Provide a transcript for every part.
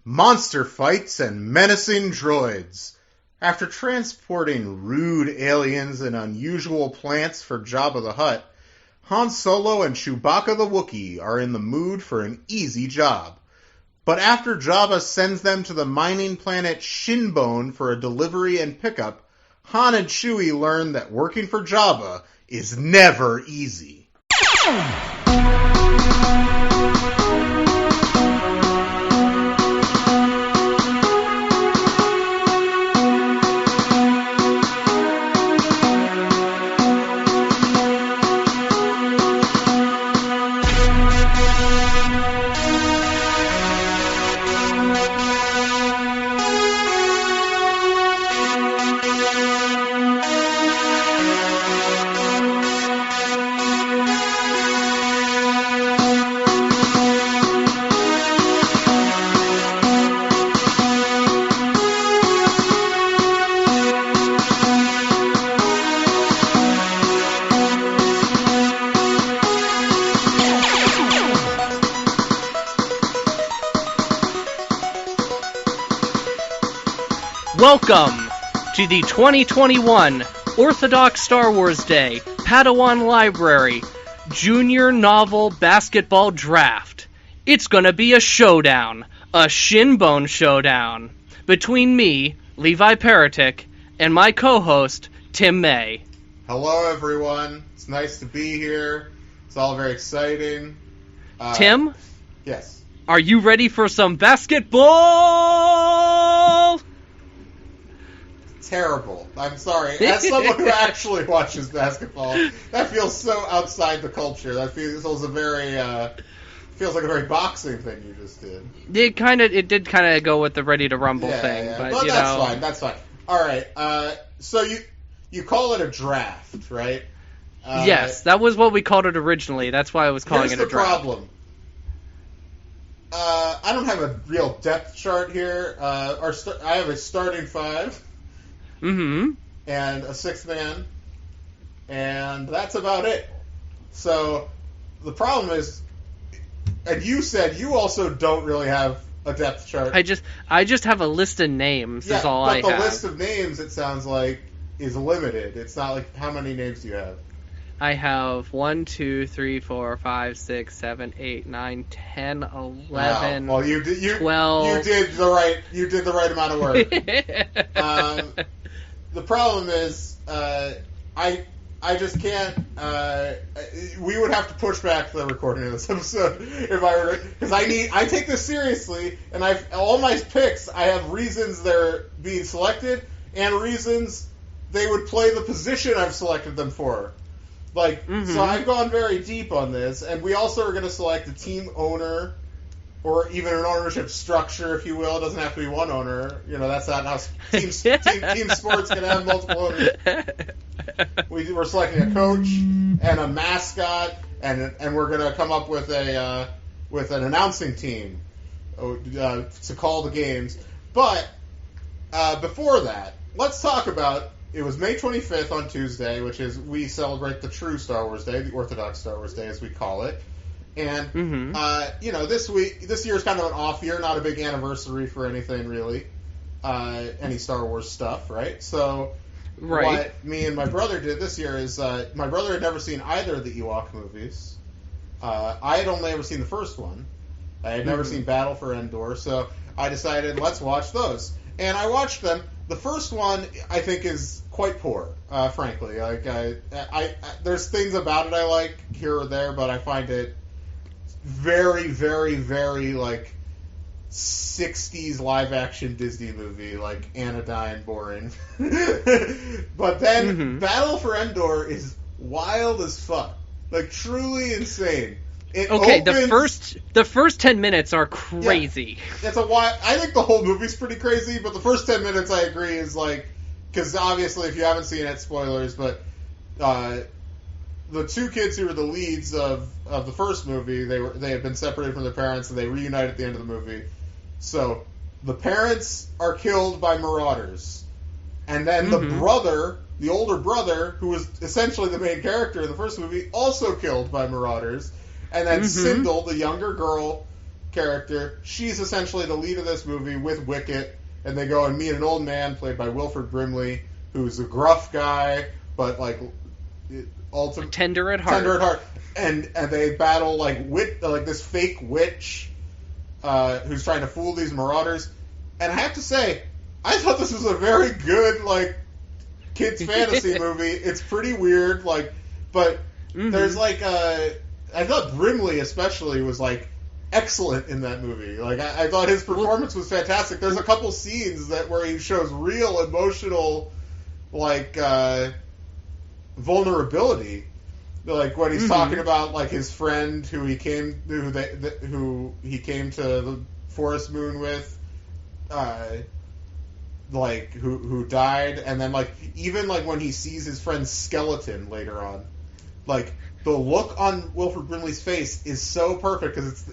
monster fights and menacing droids. After transporting rude aliens and unusual plants for Jabba the Hutt, Han Solo and Chewbacca the Wookiee are in the mood for an easy job. But after Jabba sends them to the mining planet Shinbone for a delivery and pickup, Han and Chewie learn that working for Jabba is never easy. Welcome to the 2021 Orthodox Star Wars Day Padawan Library Junior Novel Basketball Draft. It's gonna be a showdown, a Shinbone showdown, between me, Levi Peretic, and my co-host, Tim May. Hello everyone, it's nice to be here, it's all very exciting. Tim? Yes. Are you ready for some basketball? Terrible. I'm sorry. As someone who actually watches basketball, that feels so outside the culture. That feels like a very boxing thing you just did. It did kind of go with the Ready to Rumble thing, yeah. but Well, you that's know. fine. That's fine. All right. So you call it a draft, right? Yes, that was what we called it originally. That's why I was calling it a draft. Here's the problem. I don't have a real depth chart here. I have a starting five. Mm-hmm. And a sixth man, and that's about it. So the problem is, and you said you also don't really have a depth chart. I just have a list of names. Is all I have. But the list of names, it sounds like, is limited. It's not like, how many names do you have? I have 1, 2, 3, 4, 5, 6, 7, 8, 9, 10, 11, wow. Well, 12. You did the right amount of work. The problem is, I just can't. We would have to push back the recording of this episode if I were, because I take this seriously, and all my picks, I have reasons they're being selected and reasons they would play the position I've selected them for. So I've gone very deep on this, and we also are going to select a team owner, or even an ownership structure, if you will. It doesn't have to be one owner. You know, that's not how team sports can have multiple owners. We're selecting a coach and a mascot, and we're going to come up with an announcing team to call the games. But before that, let's talk about. It was May 25th on Tuesday, which is we celebrate the true Star Wars Day, the Orthodox Star Wars Day, as we call it. And, this year is kind of an off year, not a big anniversary for anything, really. Any Star Wars stuff, right? So, what me and my brother did this year is, my brother had never seen either of the Ewok movies. I had only ever seen the first one. I had never seen Battle for Endor, so I decided, let's watch those. And I watched them. The first one, I think, is quite poor, frankly. There's things about it I like here or there, but I find it very, very, very, 60s live-action Disney movie, anodyne, boring. But then Battle for Endor is wild as fuck. Truly insane. The first 10 minutes are crazy. Yeah, I think the whole movie's pretty crazy, but the first 10 minutes, I agree, is because obviously, if you haven't seen it, spoilers, but the two kids who were the leads of the first movie, they had been separated from their parents, and they reunite at the end of the movie. So the parents are killed by marauders, and then the brother, the older brother, who was essentially the main character in the first movie, also killed by marauders. And then Sindel, the younger girl, character. She's essentially the lead of this movie with Wicket, and they go and meet an old man played by Wilford Brimley, who's a gruff guy, but like tender at heart. And they battle like this fake witch who's trying to fool these marauders. And I have to say, I thought this was a very good like kids fantasy movie. It's pretty weird, like, but there's like I thought Brimley especially was like excellent in that movie. Like I thought his performance was fantastic. There's a couple scenes where he shows real emotional like vulnerability. Like when he's talking about like his friend who he came to the Forest Moon with, like who died, and then like even like when he sees his friend's skeleton later on, like the look on Wilford Brimley's face is so perfect because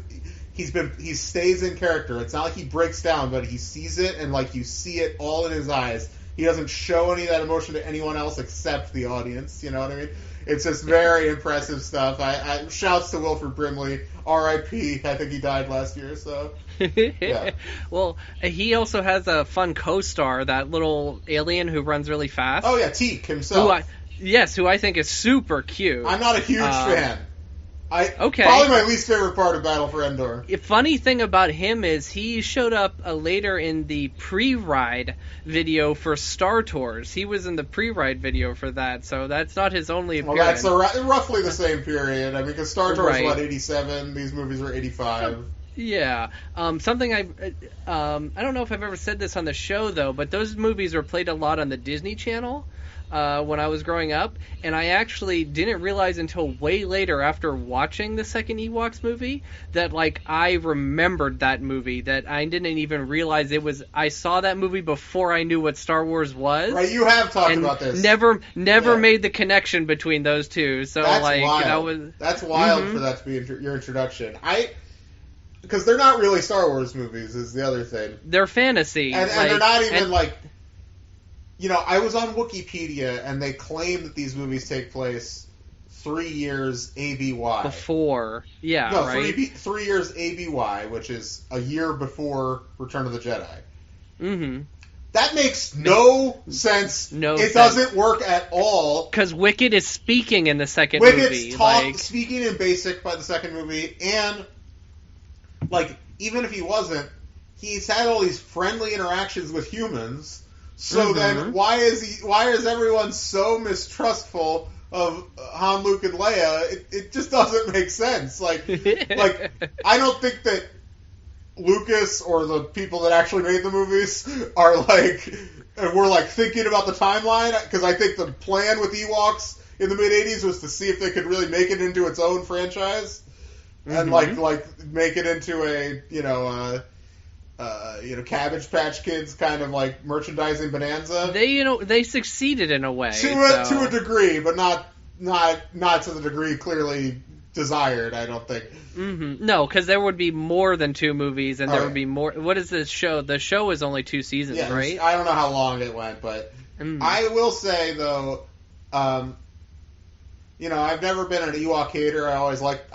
he stays in character. It's not like he breaks down, but he sees it and like you see it all in his eyes. He doesn't show any of that emotion to anyone else except the audience. You know what I mean? It's just very impressive stuff. I shouts to Wilford Brimley, R.I.P. I think he died last year, so yeah. Well, he also has a fun co-star, that little alien who runs really fast. Oh yeah, Teak himself. Who I think is super cute. I'm not a huge fan. Okay. Probably my least favorite part of Battle for Endor. The funny thing about him is he showed up later in the pre-ride video for Star Tours. He was in the pre-ride video for that, so that's not his only appearance. Well, that's roughly the same period. I mean, because Star Tours was 87, these movies were 85. Yeah. Something I don't know if I've ever said this on the show, though, but those movies were played a lot on the Disney Channel. When I was growing up, and I actually didn't realize until way later after watching the second Ewoks movie that like I remembered that movie, that I didn't even realize it was. I saw that movie before I knew what Star Wars was. Right, you have talked about this. Never made the connection between those two. So that's like wild. That's wild for that to be your introduction. Because they're not really Star Wars movies is the other thing. They're fantasy, and they're not even like. You know, I was on Wikipedia, and they claim that these movies take place 3 years ABY. Before, yeah, no, right? 3 years ABY, which is a year before Return of the Jedi. Mm-hmm. That makes no sense. It doesn't work at all. Because Wicket is speaking in the second movie. Wicket's speaking in basic by the second movie, and, like, even if he wasn't, he's had all these friendly interactions with humans. So then, why is everyone so mistrustful of Han, Luke, and Leia? It just doesn't make sense. Like I don't think that Lucas or the people that actually made the movies are were thinking about the timeline, because I think the plan with Ewoks in the mid '80s was to see if they could really make it into its own franchise and like make it into a Cabbage Patch Kids kind of like merchandising bonanza. They succeeded in a way to a degree, but not to the degree clearly desired. I don't think. Mm-hmm. No, because there would be more than 2 movies, and there would be more. What is this show? The show is only 2 seasons, right? I don't know how long it went, but I will say though, I've never been an Ewok hater. I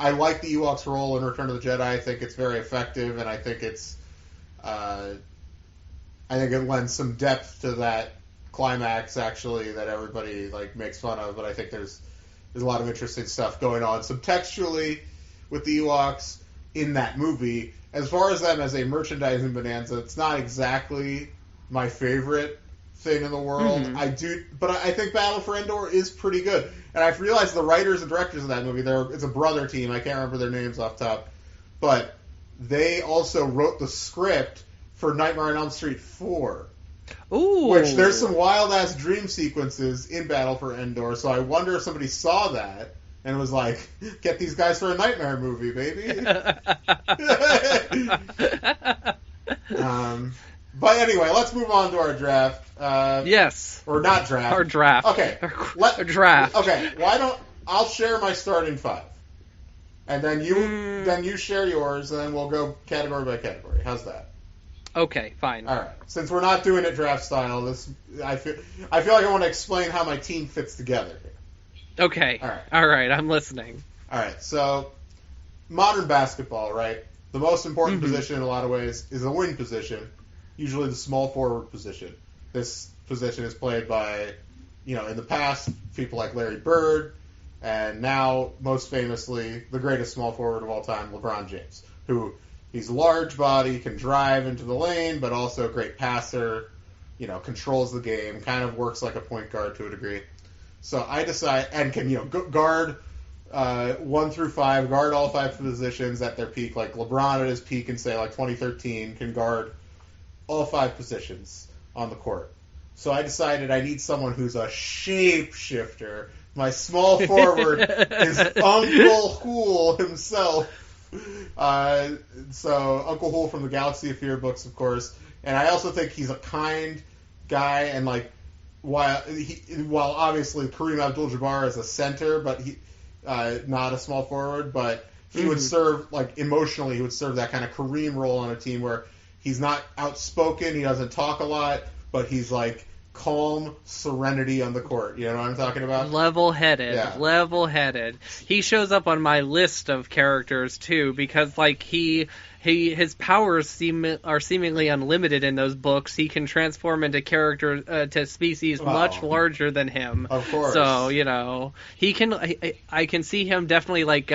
like the Ewoks' role in Return of the Jedi. I think it's very effective, and I think it's. I think it lends some depth to that climax, actually, that everybody makes fun of. But I think there's a lot of interesting stuff going on subtextually with the Ewoks in that movie. As far as them as a merchandising bonanza, it's not exactly my favorite thing in the world. But I think Battle for Endor is pretty good. And I've realized the writers and directors of that movie, it's a brother team. I can't remember their names off top, but they also wrote the script for Nightmare on Elm Street 4. Ooh. Which there's some wild-ass dream sequences in Battle for Endor, so I wonder if somebody saw that and was like, get these guys for a Nightmare movie, baby. But anyway, let's move on to our draft. Yes. Or not draft. Our draft. Okay. Our draft. Okay, I'll share my starting 5. And then you share yours, and then we'll go category by category. How's that? Okay, fine. All right. Since we're not doing it draft style, I feel like I want to explain how my team fits together here. Okay. All right. I'm listening. All right. So, modern basketball, right? The most important position in a lot of ways is a wing position, usually the small forward position. This position is played by, in the past, people like Larry Bird, and now, most famously, the greatest small forward of all time, LeBron James, who he's large body, can drive into the lane, but also a great passer, controls the game, kind of works like a point guard to a degree. So I decide, and can, guard 1 through 5, guard all 5 positions at their peak. Like LeBron at his peak in, say, like 2013, can guard all 5 positions on the court. So I decided I need someone who's a shapeshifter. My small forward is Uncle Hool himself. So Uncle Hool from the Galaxy of Fear books, of course. And I also think he's a kind guy, and like while obviously Kareem Abdul-Jabbar is a center, but he not a small forward, but he would serve, like emotionally, he would serve that kind of Kareem role on a team where he's not outspoken, he doesn't talk a lot, but he's like calm serenity on the court. You know what I'm talking about? Level-headed. Yeah. Level-headed. He shows up on my list of characters too, because like his powers are seemingly unlimited in those books. He can transform into characters to species much larger than him. Of course. So he can. I can see him definitely like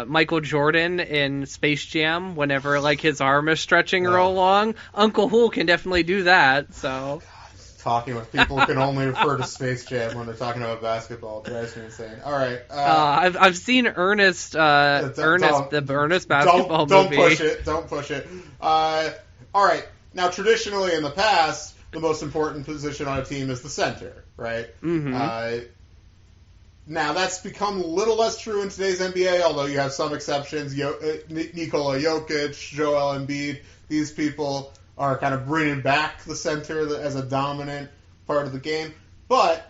Michael Jordan in Space Jam. Whenever like his arm is stretching real long, Uncle Hool can definitely do that. So. Talking with people who can only refer to Space Jam when they're talking about basketball drives me insane. All right. I've seen Ernest basketball movie. Don't push it. All right. Now, traditionally in the past, the most important position on a team is the center, right? Mm-hmm. Now, that's become a little less true in today's NBA, although you have some exceptions. Nikola Jokic, Joel Embiid, these people are kind of bringing back the center as a dominant part of the game. But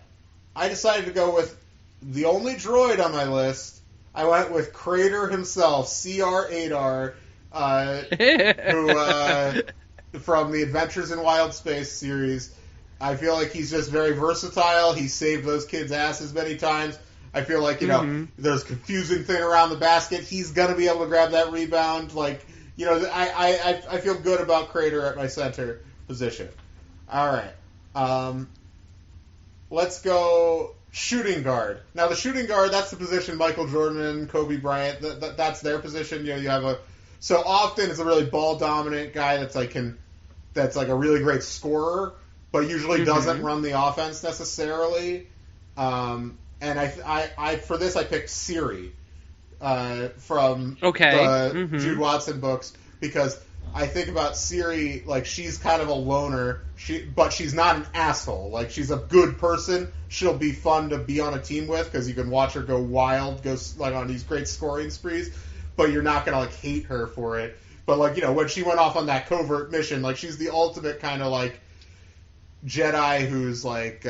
I decided to go with the only droid on my list. I went with Crater himself, CR-8R, who from the Adventures in Wild Space series. I feel like he's just very versatile. He saved those kids' asses many times. I feel like, there's a confusing thing around the basket. He's going to be able to grab that rebound. Like, I feel good about Crater at my center position. All right. Let's go shooting guard. Now, the shooting guard, that's the position Michael Jordan, Kobe Bryant, that's their position. You have so often it's a really ball-dominant guy that's like a really great scorer, but usually doesn't run the offense necessarily. And I for this, I picked Siri. From the Jude Watson books, because I think about Siri, like, she's kind of a loner, but she's not an asshole. Like, she's a good person. She'll be fun to be on a team with, because you can watch her go wild, like on these great scoring sprees, but you're not going to, like, hate her for it. But, like, when she went off on that covert mission, like, she's the ultimate kind of, like, Jedi who's, like,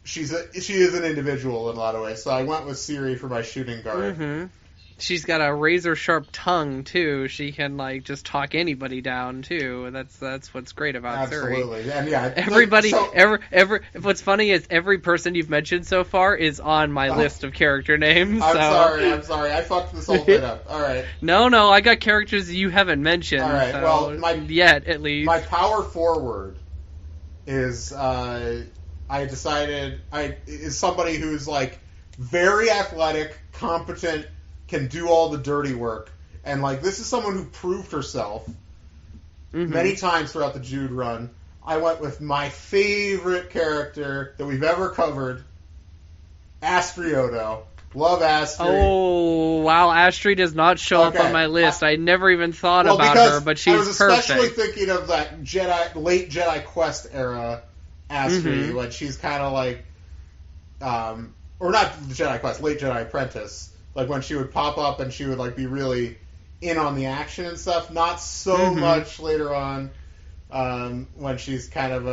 she is an individual in a lot of ways. So I went with Siri for my shooting guard. Mm-hmm. She's got a razor sharp tongue too. She can like just talk anybody down too. That's what's great about Siri. Absolutely, and yeah, everybody. What's funny is every person you've mentioned so far is on my list of character names. I'm sorry. I fucked this whole thing up. All right. No, I got characters you haven't mentioned. All right. So, yet at least. My power forward is I decided is somebody who's like very athletic, competent, can do all the dirty work, and like this is someone who proved herself many times throughout the Jude run. I went with my favorite character that we've ever covered, Astrioto. Love Astri. Oh wow, Astri does not show up on my list. I never even thought about her, but she's perfect. I was especially thinking of that late Jedi Quest era Astri, when she's kind of like, or not the Jedi Quest, late Jedi Apprentice, like when she would pop up and she would like be really in on the action and stuff. Not so much later on, when she's kind of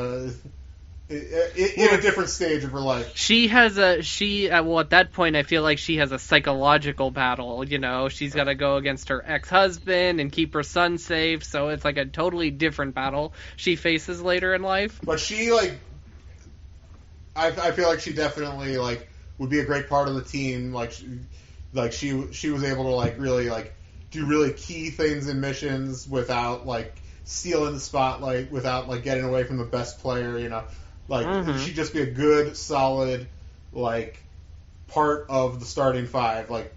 in a different stage of her life. At that point I feel like she has a psychological battle, she's got to go against her ex-husband and keep her son safe, so it's like a totally different battle she faces later in life. But she like, I feel like she definitely like would be a great part of the team. Like like she was able to like really like do really key things in missions without like stealing the spotlight, without like getting away from the best player, you know. Like she'd just be a good, solid, like part of the starting five, like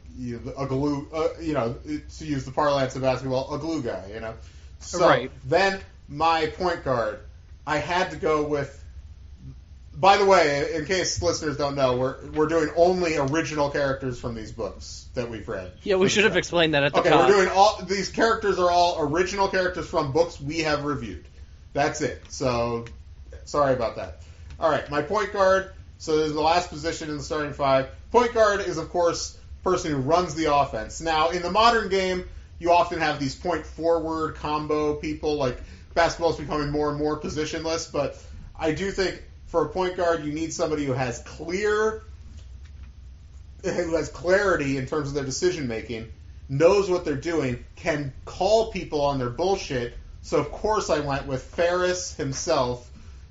a glue, to use the parlance of basketball, a glue guy, you know. So then my point guard, I had to go with. By the way, in case listeners don't know, we're doing only original characters from these books that we've read. Yeah, we should have explained that at the top. Okay, we're doing these characters are all original characters from books we have reviewed. That's it. So, sorry about that. All right, my point guard. So there's the last position in the starting five. Point guard is, of course, the person who runs the offense. Now, in the modern game, you often have these point forward combo people. Like basketball is becoming more and more positionless, but I do think. For a point guard, you need somebody who has clarity in terms of their decision making, knows what they're doing, can call people on their bullshit. So of course I went with Ferris himself,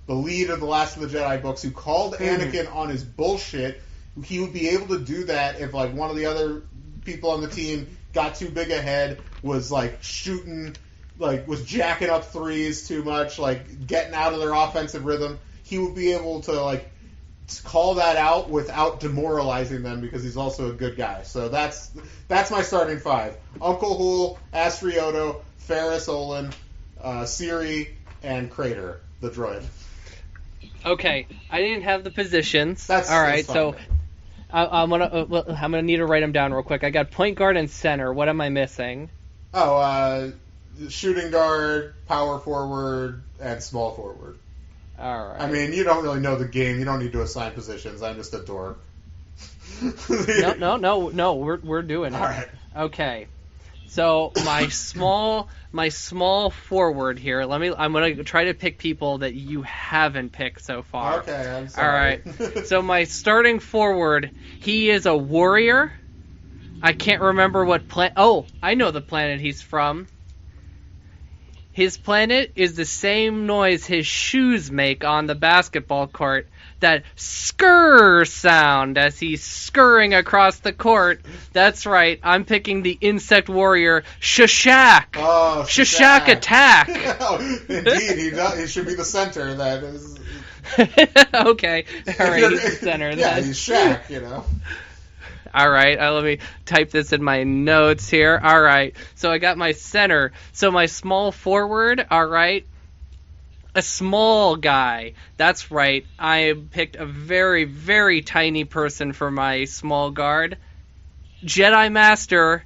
the lead of the Last of the Jedi books, who called Anakin on his bullshit. He would be able to do that if like one of the other people on the team got too big ahead, was like shooting, like was jacking up threes too much, like getting out of their offensive rhythm. He would be able to like call that out without demoralizing them because he's also a good guy. So that's my starting five: Uncle Hool, Astrioto, Ferris Olin, Siri, and Crater, the droid. Okay, I didn't have the positions. All right. So I'm gonna need to write them down real quick. I got point guard and center. What am I missing? Shooting guard, power forward, and small forward. All right. I mean, you don't really know the game. You don't need to assign positions. I'm just a dork. No. We're doing it. All right. Okay. So my small forward here. I'm gonna try to pick people that you haven't picked so far. Okay, I'm sorry. All right. So my starting forward, he is a warrior. I can't remember what planet. Oh, I know the planet he's from. His planet is the same noise his shoes make on the basketball court. That skr sound as he's skirring across the court. That's right. I'm picking the insect warrior, Shashak. Oh, Shashak attack. Indeed, he should be the center. That is. Okay. All right, he's the center. Yeah, he's Shaq, you know. All right, let me type this in my notes here. All right, so I got my center. So my small forward, all right, a small guy. That's right. I picked a very, very tiny person for my small guard. Jedi Master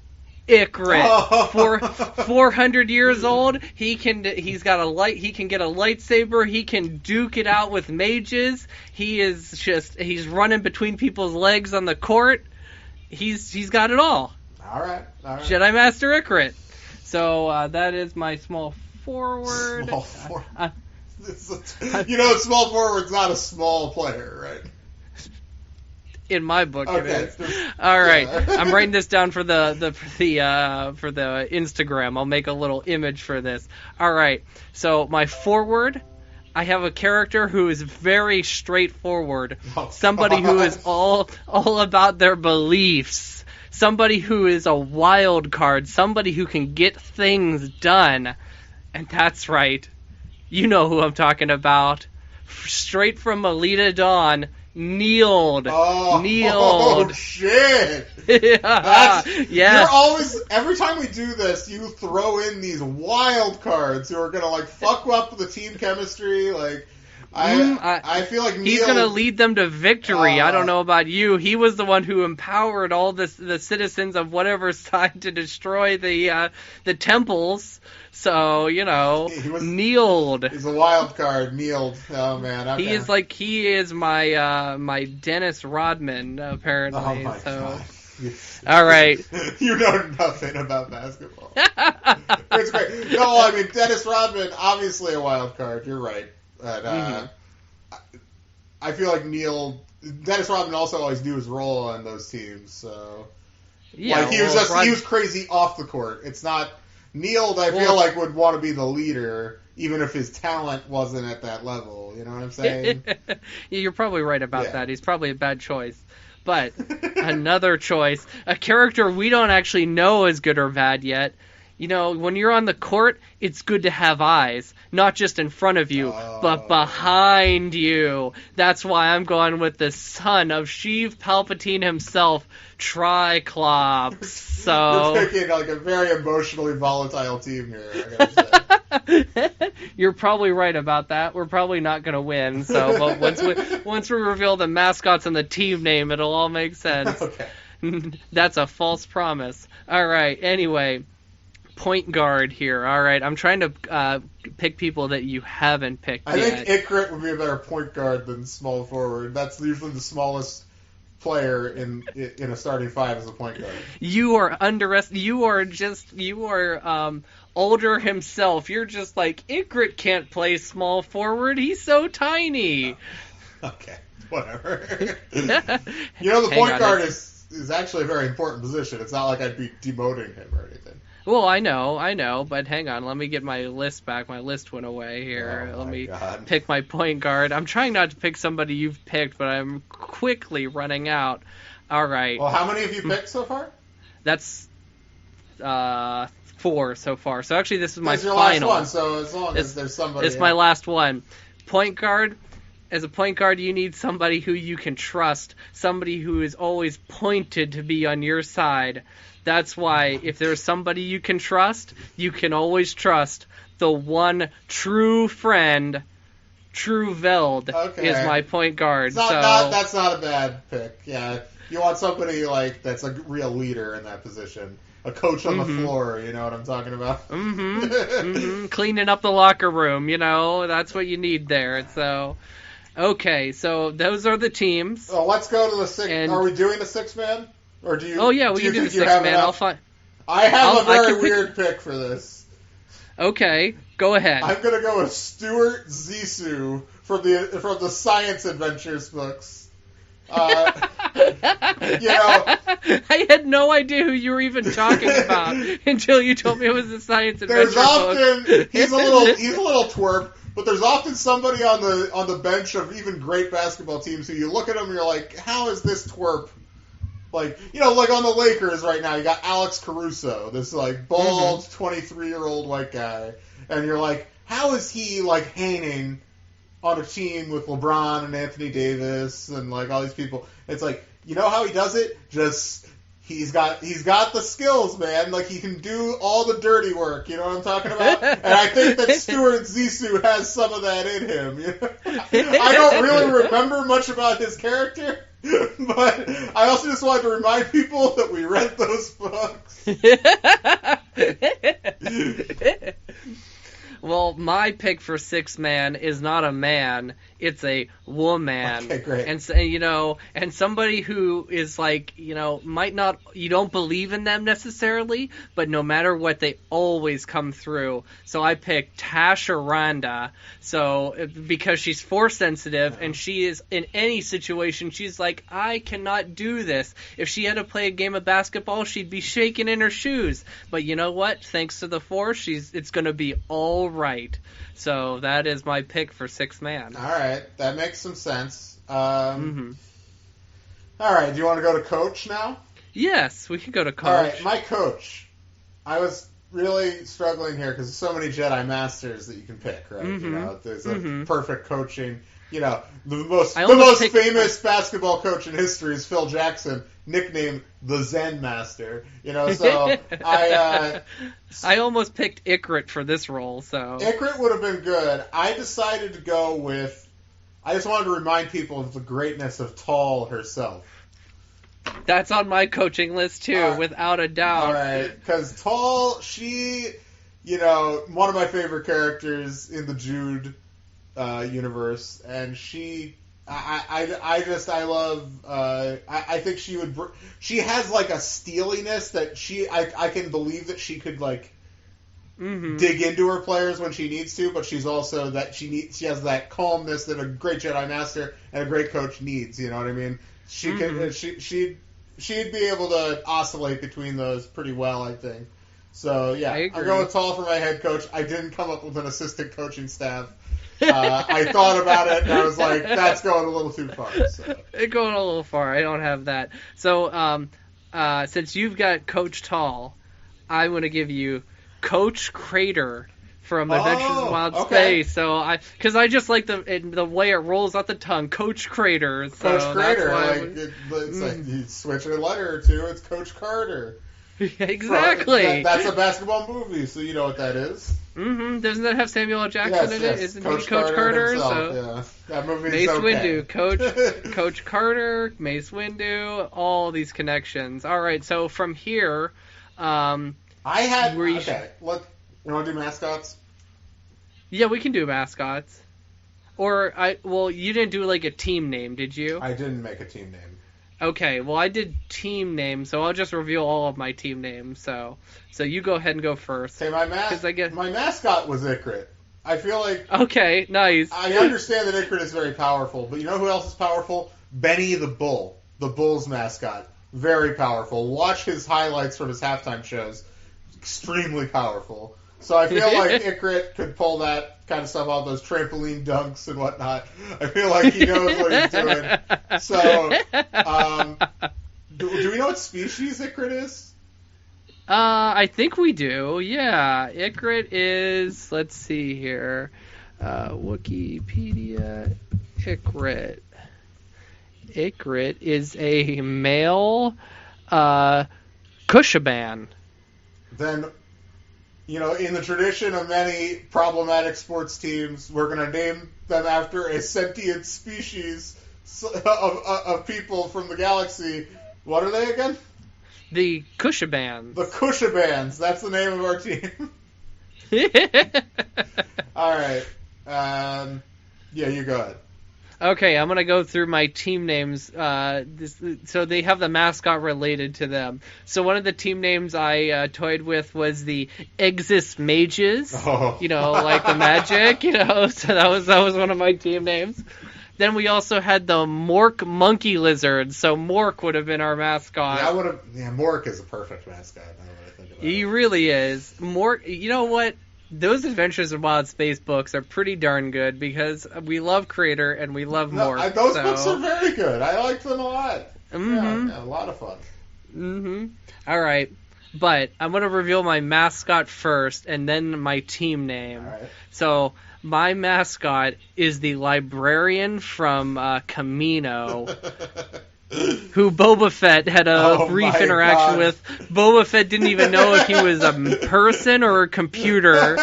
Ikarit. 400 years old. He can get a lightsaber. He can duke it out with mages. He's running between people's legs on the court. He's got it all. All right. Jedi Master Ikarit. So that is my small forward. Small forward. Small forward's not a small player, right? In my book, okay. It is. All right, I'm writing this down for the Instagram. I'll make a little image for this. All right. So my forward, I have a character who is very straightforward. Somebody who is all about their beliefs. Somebody who is a wild card. Somebody who can get things done. And that's right. You know who I'm talking about. Straight from Alita Dawn. Kneeled. Oh, shit. Yes. You're always, every time we do this, you throw in these wild cards who are going to, like, fuck up the team chemistry. Like, I feel like he's going to lead them to victory. I don't know about you. He was the one who empowered all the citizens of whatever side to destroy the temples. So, kneeled. He's a wild card, kneeled. Oh, man. Okay. He is my Dennis Rodman, apparently. Oh, my God. All right. You know nothing about basketball. It's great. No, I mean, Dennis Rodman, obviously a wild card. You're right. But, I feel like Dennis Rodman also always knew his role on those teams. So, yeah, he was crazy off the court. It's not. Kneeled, I feel like, would want to be the leader, even if his talent wasn't at that level. You know what I'm saying? You're probably right about that. He's probably a bad choice. But another choice, a character we don't actually know is good or bad yet. You know, when you're on the court, it's good to have eyes, not just in front of you, but behind you. That's why I'm going with the son of Sheev Palpatine himself, Triclops. So you're picking like a very emotionally volatile team here, I gotta say. You're probably right about that. We're probably not going to win. So, but once we reveal the mascots and the team name, it'll all make sense. Okay. That's a false promise. All right. Anyway, point guard here. All right. I'm trying to pick people that you haven't picked yet. I think Ikrit would be a better point guard than small forward. That's usually the smallest player in a starting five as a point guard. You are You are Older himself. You're just like, Ikrit can't play small forward. He's so tiny. Okay, whatever. The point guard is actually a very important position. It's not like I'd be demoting him or anything. Well, I know, but hang on. Let me get my list back. My list went away here. Let me pick my point guard. I'm trying not to pick somebody you've picked, but I'm quickly running out. All right. Well, how many have you picked so far? That's 4 so far. So actually, this is my your final. last one. So as long as there's somebody, it's my last one. Point guard. As a point guard, you need somebody who you can trust, somebody who is always pointed to be on your side. That's why if there's somebody you can trust, you can always trust the one true friend. True Veld is my point guard. That's not a bad pick. Yeah, you want somebody like that's a real leader in that position. A coach on the floor, you know what I'm talking about? Cleaning up the locker room, that's what you need there. So, okay, so those are the teams. So let's go to the six. Are we doing the 6-man? Or do you? Oh yeah, we can do the 6-man. I'll find. I have a very weird pick for this. Okay, go ahead. I'm gonna go with Stuart Zissou from the Science Adventures books. I had no idea who you were even talking about until you told me it was the Science Adventures book. He's a little twerp, but there's often somebody on the bench of even great basketball teams who you look at them and you're like, how is this twerp? Like, like on the Lakers right now, you got Alex Caruso, this like bald 23-year-old white guy, and you're like, how is he like hanging on a team with LeBron and Anthony Davis and like all these people? It's like, how he does it? Just he's got the skills, man. Like he can do all the dirty work. You know what I'm talking about? And I think that Stuart Zissou has some of that in him. I don't really remember much about his character, but I also just wanted to remind people that we read those books. Well, my pick for 6-man is not a man; it's a woman. Okay, great. And somebody who is like, might not, you don't believe in them necessarily, but no matter what, they always come through. So I picked Tasha Randa. So because she's force sensitive, and she is in any situation, she's like, I cannot do this. If she had to play a game of basketball, she'd be shaking in her shoes. But you know what? Thanks to the force, it's going to be all right. So that is my pick for 6-man. All right, that makes some sense. All right, do you want to go to coach now? Yes, we can go to coach. All right, my coach. I was really struggling here because there's so many Jedi Masters that you can pick, right? There's a perfect coaching. The most famous basketball coach in history is Phil Jackson, nicknamed the Zen Master. So I almost picked Ikrit for this role. So Ikrit would have been good. I decided to go with. I just wanted to remind people of the greatness of Tall herself. That's on my coaching list too, without a doubt. All right, because Tall, she, one of my favorite characters in the Jude universe, and she, I think she would. She has like a steeliness that I can believe that she could like dig into her players when she needs to, but she's also that she has that calmness that a great Jedi Master and a great coach needs. You know what I mean? She can she'd be able to oscillate between those pretty well, I think. So yeah, I'm going with Tall for my head coach. I didn't come up with an assistant coaching staff. I thought about it and I was like, that's going a little too far. So. It's going a little far. I don't have that. So, since you've got Coach Tall, I'm going to give you Coach Crater from Adventures in Wild Space. So because I just like the way it rolls out the tongue, Coach Crater. So Coach Crater, it's like you switch a letter or two, it's Coach Carter. Exactly. That's a basketball movie, so you know what that is. Mm-hmm. Doesn't that have Samuel L. Jackson in it? Isn't Coach he Coach Carter? Himself, So yeah. That movie Mace is okay. Windu, Coach Carter, Mace Windu, all these connections. All right, so from here, okay. Look, you want to do mascots? Yeah, we can do mascots. Or you didn't do like a team name, did you? I didn't make a team name. Okay, well I did team names, so I'll just reveal all of my team names. So you go ahead and go first. Okay, my mascot was Ikrit. I feel like okay, nice. I understand that Ikrit is very powerful, but you know who else is powerful? Benny the Bull, the Bulls mascot, very powerful. Watch his highlights from his halftime shows, extremely powerful. So I feel like Ikrit could pull that kind of stuff off, those trampoline dunks and whatnot. I feel like he knows what he's doing. So, do we know what species Ikrit is? I think we do. Yeah, Ikrit is. Let's see here. Wikipedia. Ikrit. Ikrit is a male Kushaban. Then, in the tradition of many problematic sports teams, we're going to name them after a sentient species of people from the galaxy. What are they again? The Kushabans. The Kushabans. That's the name of our team. All right. Yeah, you go ahead. Okay, I'm going to go through my team names. So they have the mascot related to them. So one of the team names I toyed with was the Exis Mages. Oh. Like the magic, So that was one of my team names. Then we also had the Mork Monkey Lizard. So Mork would have been our mascot. Mork is a perfect mascot. Now that I think about He really is. Mork, you know what? Those Adventures in Wild Space books are pretty darn good because we love Crater and we love Mork. Those books are very good. I liked them a lot. Mm-hmm. Yeah, a lot of fun. Mm-hmm. All right. But I'm going to reveal my mascot first and then my team name. All right. So my mascot is the librarian from Camino. Who Boba Fett had a brief interaction with. Boba Fett didn't even know if he was a person or a computer.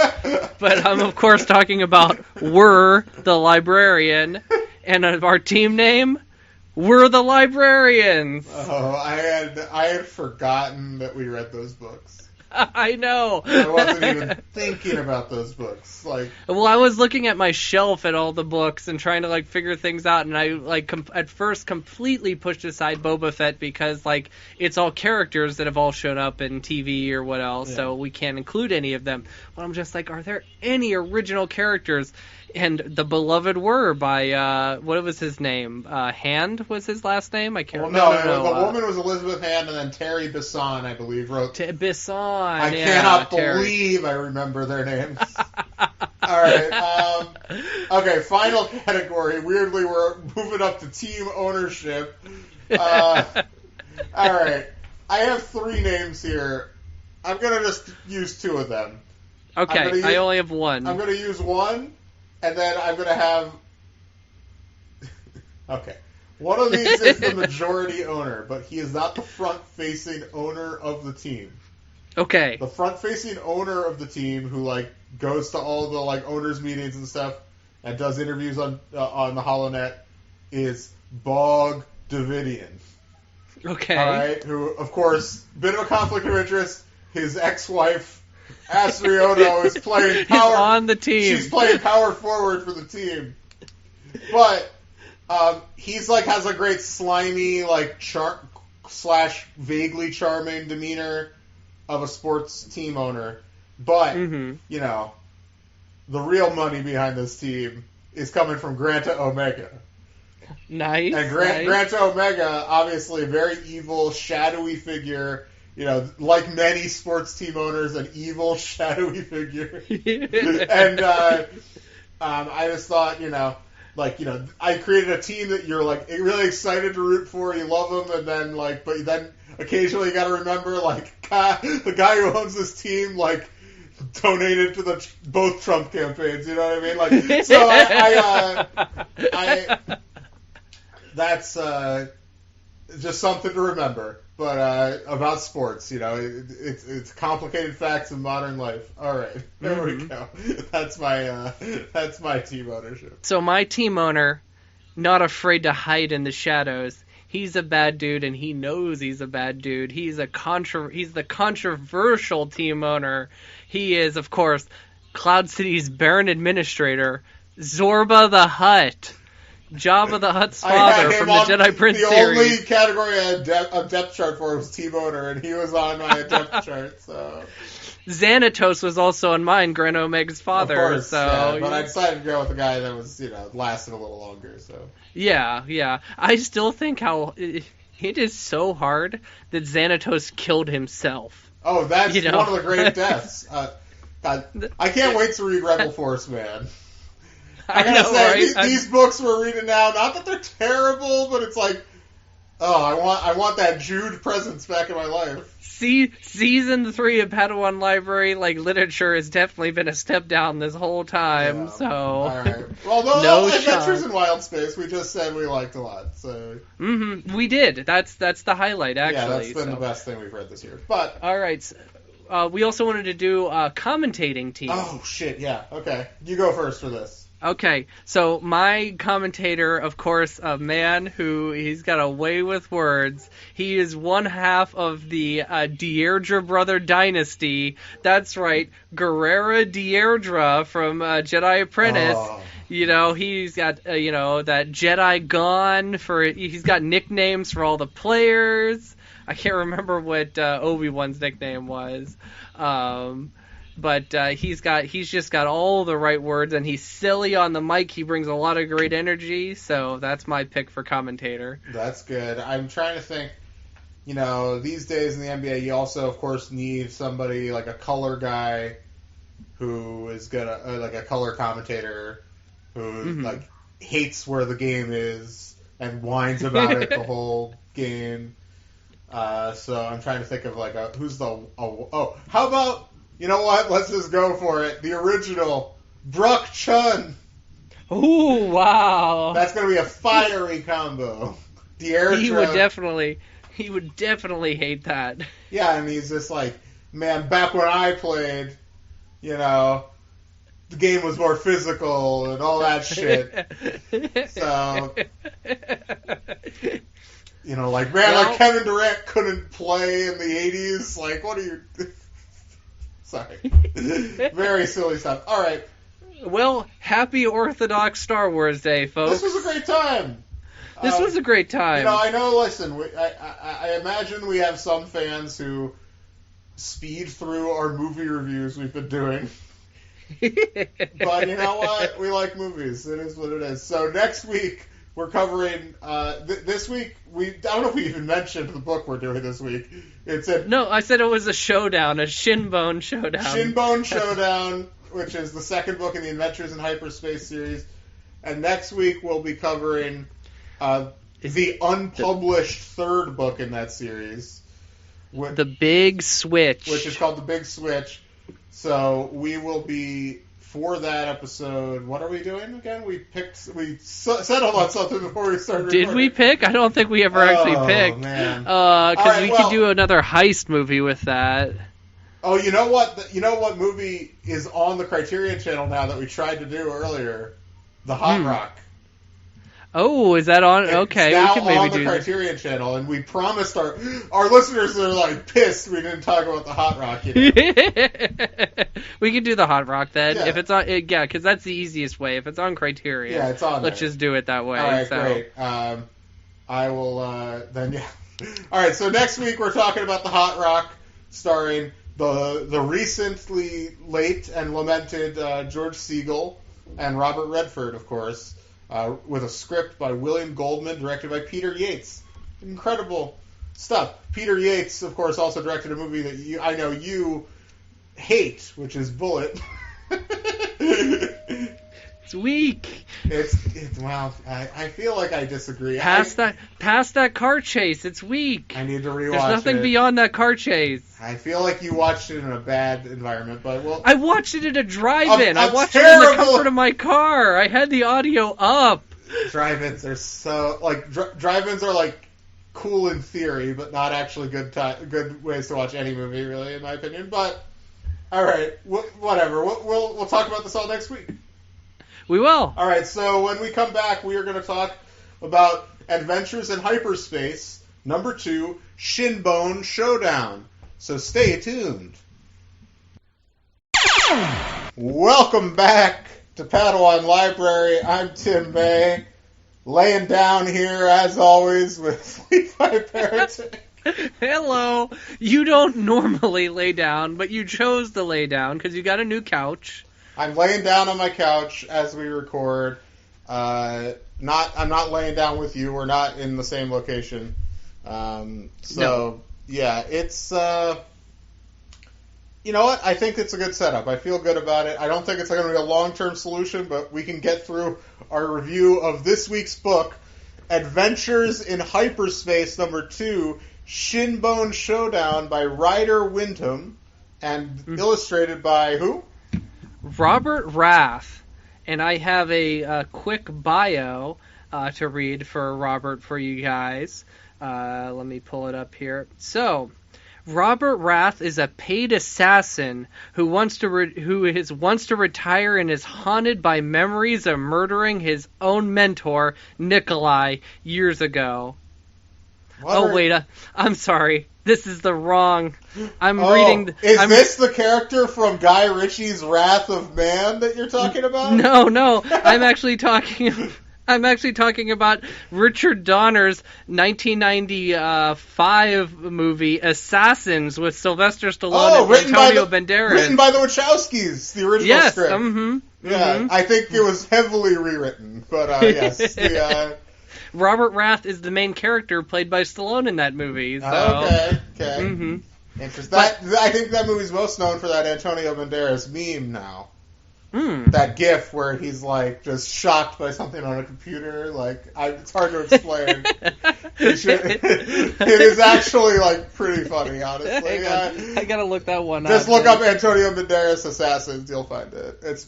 But I'm, of course, talking about We're the Librarian. And our team name, We're the Librarians. Oh, I had forgotten that we read those books. I know. I wasn't even thinking about those books. Well, I was looking at my shelf at all the books and trying to figure things out, and I at first completely pushed aside Boba Fett because it's all characters that have all shown up in TV or what else, so we can't include any of them. But I'm just are there any original characters? And the beloved were by what was his name? Hand was his last name. I can't remember. No. The woman was Elizabeth Hand, and then Terry Bisson, I believe, wrote. Bisson. I cannot believe I remember their names. All right. Okay. Final category. Weirdly, we're moving up to team ownership. All right. I have 3 names here. I'm gonna just use 2 of them. Okay. I only have 1. I'm gonna use 1. And then I'm going to have... Okay. One of these is the majority owner, but he is not the front-facing owner of the team. Okay. The front-facing owner of the team who, goes to all the, owners' meetings and stuff and does interviews on the HoloNet is Bog Davidian. Okay. All right? Who, of course, bit of a conflict of interest. His ex-wife... Asrioto is playing power on the team. She's playing power forward for the team, but he's has a great slimy / vaguely charming demeanor of a sports team owner. But the real money behind this team is coming from Granta Omega. Nice. And Granta Omega, obviously a very evil, shadowy figure. Like many sports team owners, an evil, shadowy figure. And I just thought, I created a team that you're like really excited to root for. You love them, and then but then occasionally you got to remember the guy who owns this team donated to both Trump campaigns. You know what I mean? So I that's just something to remember. But about sports, it's complicated facts of modern life. All right, there we go. That's my team ownership. So my team owner, not afraid to hide in the shadows. He's a bad dude, and he knows he's a bad dude. He's the controversial team owner. He is, of course, Cloud City's Baron Administrator, Zorba the Hutt. Jabba the Hutt's father from the Jedi Prince series. The only category I had a depth chart for was team owner, and he was on my depth chart. So Xanatos was also on mine, Grand Omega's father. Of course, so yeah, but I decided to go with the guy that was lasted a little longer. So yeah. I still think how it is so hard that Xanatos killed himself. Oh, that's one of the great deaths. God, I can't wait to read Rebel Force, man. I gotta say, right? These books we're reading now, not that they're terrible, but it's I want that Jude presence back in my life. Season 3 of Padawan Library, literature has definitely been a step down this whole time, so... All right. Well, no Adventures in Wild Space, we just said we liked a lot, so... Mm-hmm, we did. That's the highlight, actually. Yeah, that's been the best thing we've read this year, but... All right, we also wanted to do a commentating team. Oh, shit, yeah, okay. You go first for this. Okay, so my commentator, of course, a man who he's got a way with words. He is one half of the Deirdre brother dynasty. That's right, Guerrera Deirdre from Jedi Apprentice. Oh. He's got that Jedi Gone he's got nicknames for all the players. I can't remember what Obi-Wan's nickname was. But he's just got all the right words, and he's silly on the mic. He brings a lot of great energy, so that's my pick for commentator. That's good. I'm trying to think, these days in the NBA, you also, of course, need somebody like a color guy who is gonna, like a color commentator who, hates where the game is and whines about it the whole game. So I'm trying to think of, how about... You know what? Let's just go for it. The original, Bruck Chun. Ooh, wow. That's going to be a fiery combo. Deirdre. He would definitely hate that. Yeah, and he's just man, back when I played, the game was more physical and all that shit. So, Kevin Durant couldn't play in the 80s. What are you... Sorry. Very silly stuff. All right. Well, happy Orthodox Star Wars Day, folks. This was a great time. Was a great time. I know, listen, I imagine we have some fans who speed through our movie reviews we've been doing. But you know what? We like movies. It is what it is. So next week, we're covering, this week, I don't know if we even mentioned the book we're doing this week. No, I said it was a showdown, a Shinbone Showdown. Shinbone Showdown, which is the second book in the Adventures in Hyperspace series. And next week we'll be covering the unpublished third book in that series. The Big Switch. Which is called The Big Switch. So we will be... For that episode, what are we doing again? We settled on something before we started recording. Did we pick? I don't think we ever actually picked. Oh, man. Because we could do another heist movie with that. Oh, you know what? You know what movie is on the Criterion Channel now that we tried to do earlier? The Hot Rock. Oh, is that on? Okay, it's now we can maybe on the do Criterion Channel, and we promised our listeners are pissed we didn't talk about the Hot Rock. We can do the Hot Rock then Yeah. If it's on. Because that's the easiest way. If it's on Criterion, yeah, it's on. Let's just do it that way. All right, great. I will then. Yeah. All right, so next week we're talking about the Hot Rock, starring the recently late and lamented George Siegel and Robert Redford, of course. With a script by William Goldman, directed by Peter Yates. Incredible stuff. Peter Yates, of course, also directed a movie that I know you hate, which is Bullet. It's weak. It's well, I feel like I disagree. Past that car chase, it's weak. I need to rewatch it. There's nothing beyond that car chase. I feel like you watched it in a bad environment, but well, I watched it at a drive-in. I watched it terrible... in the comfort of my car. I had the audio up. Drive-ins are so drive-ins are like cool in theory, but not actually good ways to watch any movie, really, in my opinion. But all right, whatever. We'll talk about this all next week. We will. All right. So when we come back, we are going to talk about Adventures in Hyperspace #2, Shinbone Showdown. So stay tuned. Welcome back to Padawan Library. I'm Tim May, laying down here as always with Levi Parenting. Hello. You don't normally lay down, but you chose to lay down because you got a new couch. I'm laying down on my couch as we record. I'm not laying down with you. We're not in the same location. No. Yeah, it's you know what? I think it's a good setup. I feel good about it. I don't think it's going to be a long-term solution, but we can get through our review of this week's book, Adventures in Hyperspace #2, Shinbone Showdown by Ryder Windham, and illustrated by who? Robert Rath. And I have a quick bio to read for Robert for you guys. Let me pull it up here. So, Robert Rath is a paid assassin who wants to retire and is haunted by memories of murdering his own mentor, Nikolai, years ago. Wait, I'm sorry. This is the wrong... reading... Is this the character from Guy Ritchie's Wrath of Man that you're talking about? No. I'm actually talking about Richard Donner's 1995 movie Assassins with Sylvester Stallone and Antonio Banderas. Written by the Wachowskis, the original script. Yes, I think it was heavily rewritten, but yes. Robert Rath is the main character played by Stallone in that movie. So. Okay. Interesting. I think that movie's most known for that Antonio Banderas meme now. That GIF where he's like just shocked by something on a computer. It's hard to explain. It is actually like pretty funny, honestly. I gotta look that one up. Just look up Antonio Banderas Assassins, you'll find it. It's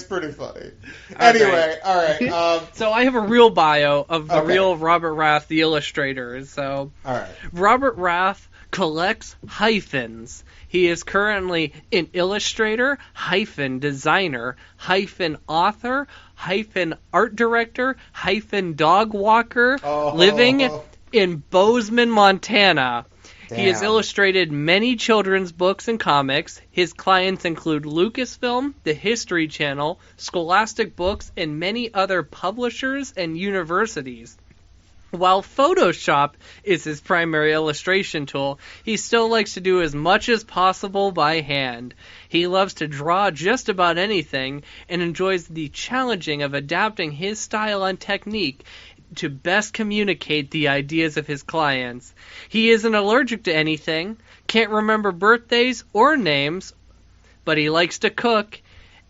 pretty funny. Anyway, all right. So I have a real bio of the real Robert Rath, the illustrator. So all right. Robert Rath collects hyphens. He is currently an illustrator, designer, author, art director, dog walker, living in Bozeman, Montana. Damn. He has illustrated many children's books and comics. His clients include Lucasfilm, the History Channel, Scholastic Books, and many other publishers and universities. While Photoshop is his primary illustration tool, he still likes to do as much as possible by hand. He loves to draw just about anything and enjoys the challenging of adapting his style and technique to best communicate the ideas of his clients. He isn't allergic to anything, can't remember birthdays or names, but he likes to cook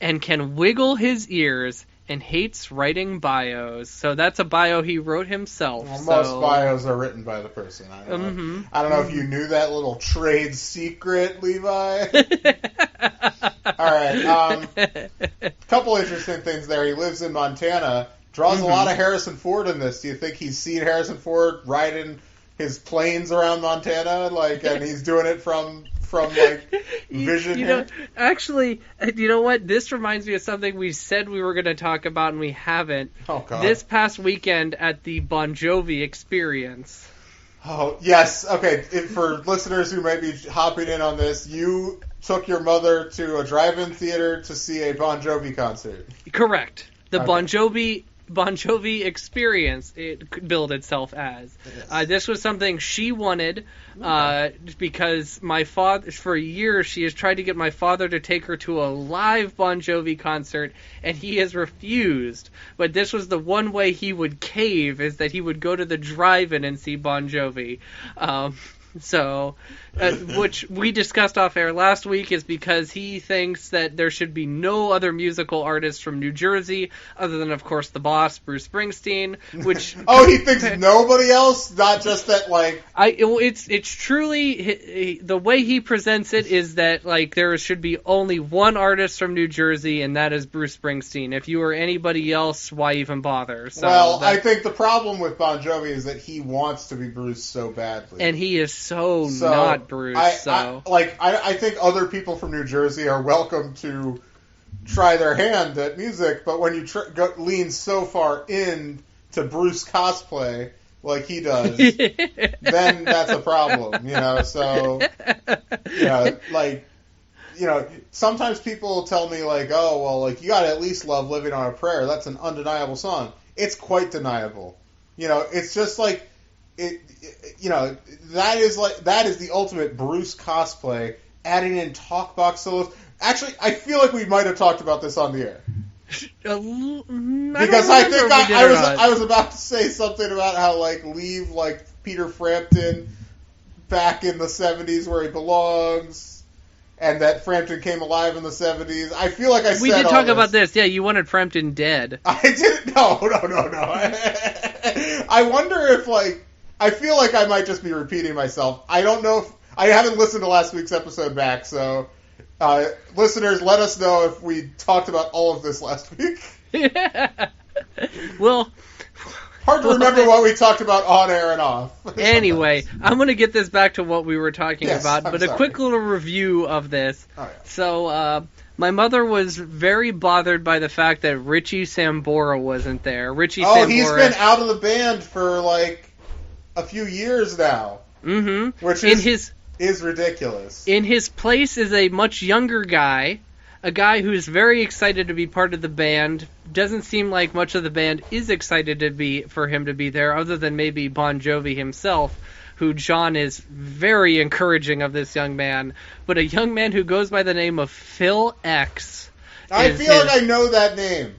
and can wiggle his ears and hates writing bios. So that's a bio he wrote himself. Well, most bios are written by the person. I don't know if you knew that little trade secret, Levi. All right. Couple interesting things there. He lives in Montana. Draws a lot of Harrison Ford in this. Do you think he's seen Harrison Ford riding his planes around Montana, and he's doing it from vision here? Actually, you know what? This reminds me of something we said we were going to talk about and we haven't. Oh, God. This past weekend at the Bon Jovi experience. Oh, yes. Okay, for listeners who may be hopping in on this, you took your mother to a drive-in theater to see a Bon Jovi concert. Correct. The Bon Jovi experience, it could build itself as. Yes. This was something she wanted because my father, for years, she has tried to get my father to take her to a live Bon Jovi concert, and he has refused. But this was the one way he would cave, is that he would go to the drive-in and see Bon Jovi. So which we discussed off air last week, is because he thinks that there should be no other musical artists from New Jersey other than, of course, the boss, Bruce Springsteen. Which he thinks nobody else, not just that, like. It's truly the way he presents it is that like there should be only one artist from New Jersey, and that is Bruce Springsteen. If you were anybody else, why even bother? So well, I think the problem with Bon Jovi is that he wants to be Bruce so badly, and he is so not Bruce. I think other people from New Jersey are welcome to try their hand at music, but when you lean so far in to Bruce cosplay like he does, then that's a problem, you know. So, sometimes people tell me like, oh, well, like you gotta at least love "Living on a Prayer." That's an undeniable song. It's quite deniable. You know, it's just like it. You know, that is the ultimate Bruce cosplay. Adding in talkbox solos. Actually, I feel like we might have talked about this on the air. Because I was about to say something about how like leave like Peter Frampton back in the 70s where he belongs, and that Frampton came alive in the 70s. I feel like we did talk about this. Yeah, you wanted Frampton dead. I didn't. No. I wonder if I feel like I might just be repeating myself. I don't know if I haven't listened to last week's episode back, so. Listeners, let us know if we talked about all of this last week. Well, hard to remember what we talked about on air and off. Anyway, I'm going to get this back to what we were talking about, but a quick little review of this. Oh, yeah. So, my mother was very bothered by the fact that Richie Sambora wasn't there. Sambora, he's been out of the band for like a few years now. Mm-hmm. Which is ridiculous. In his place is a much younger guy, a guy who's very excited to be part of the band. Doesn't seem like much of the band is excited for him to be there, other than maybe Bon Jovi himself, who John is very encouraging of this young man. But a young man who goes by the name of Phil X. I feel like I know that name.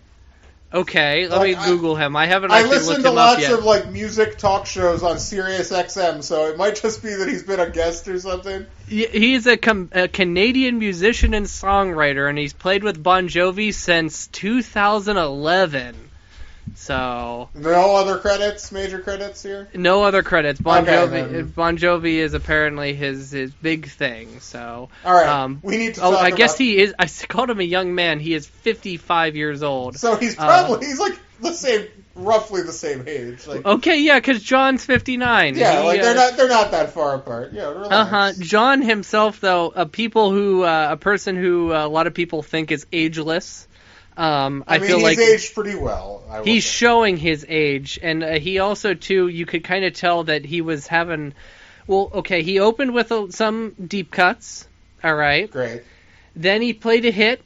Okay, let me Google him. I haven't actually looked him up yet. I listen to lots of music talk shows on Sirius XM, so it might just be that he's been a guest or something. He's a Canadian musician and songwriter, and he's played with Bon Jovi since 2011. So no other major credits here? No other credits. Bon Jovi is apparently his big thing. So all right, we need to talk I guess he is. I called him a young man. He is 55 years old. So he's he's like roughly the same age. Like, okay, yeah, because John's 59. Yeah, they're not that far apart. Yeah, relax. John himself, though, a person who a lot of people think is ageless. I feel like he's aged pretty well. He's showing his age, and he also, too, you could kind of tell that he was having... Well, okay, he opened with some deep cuts, all right? Great. Then he played a hit.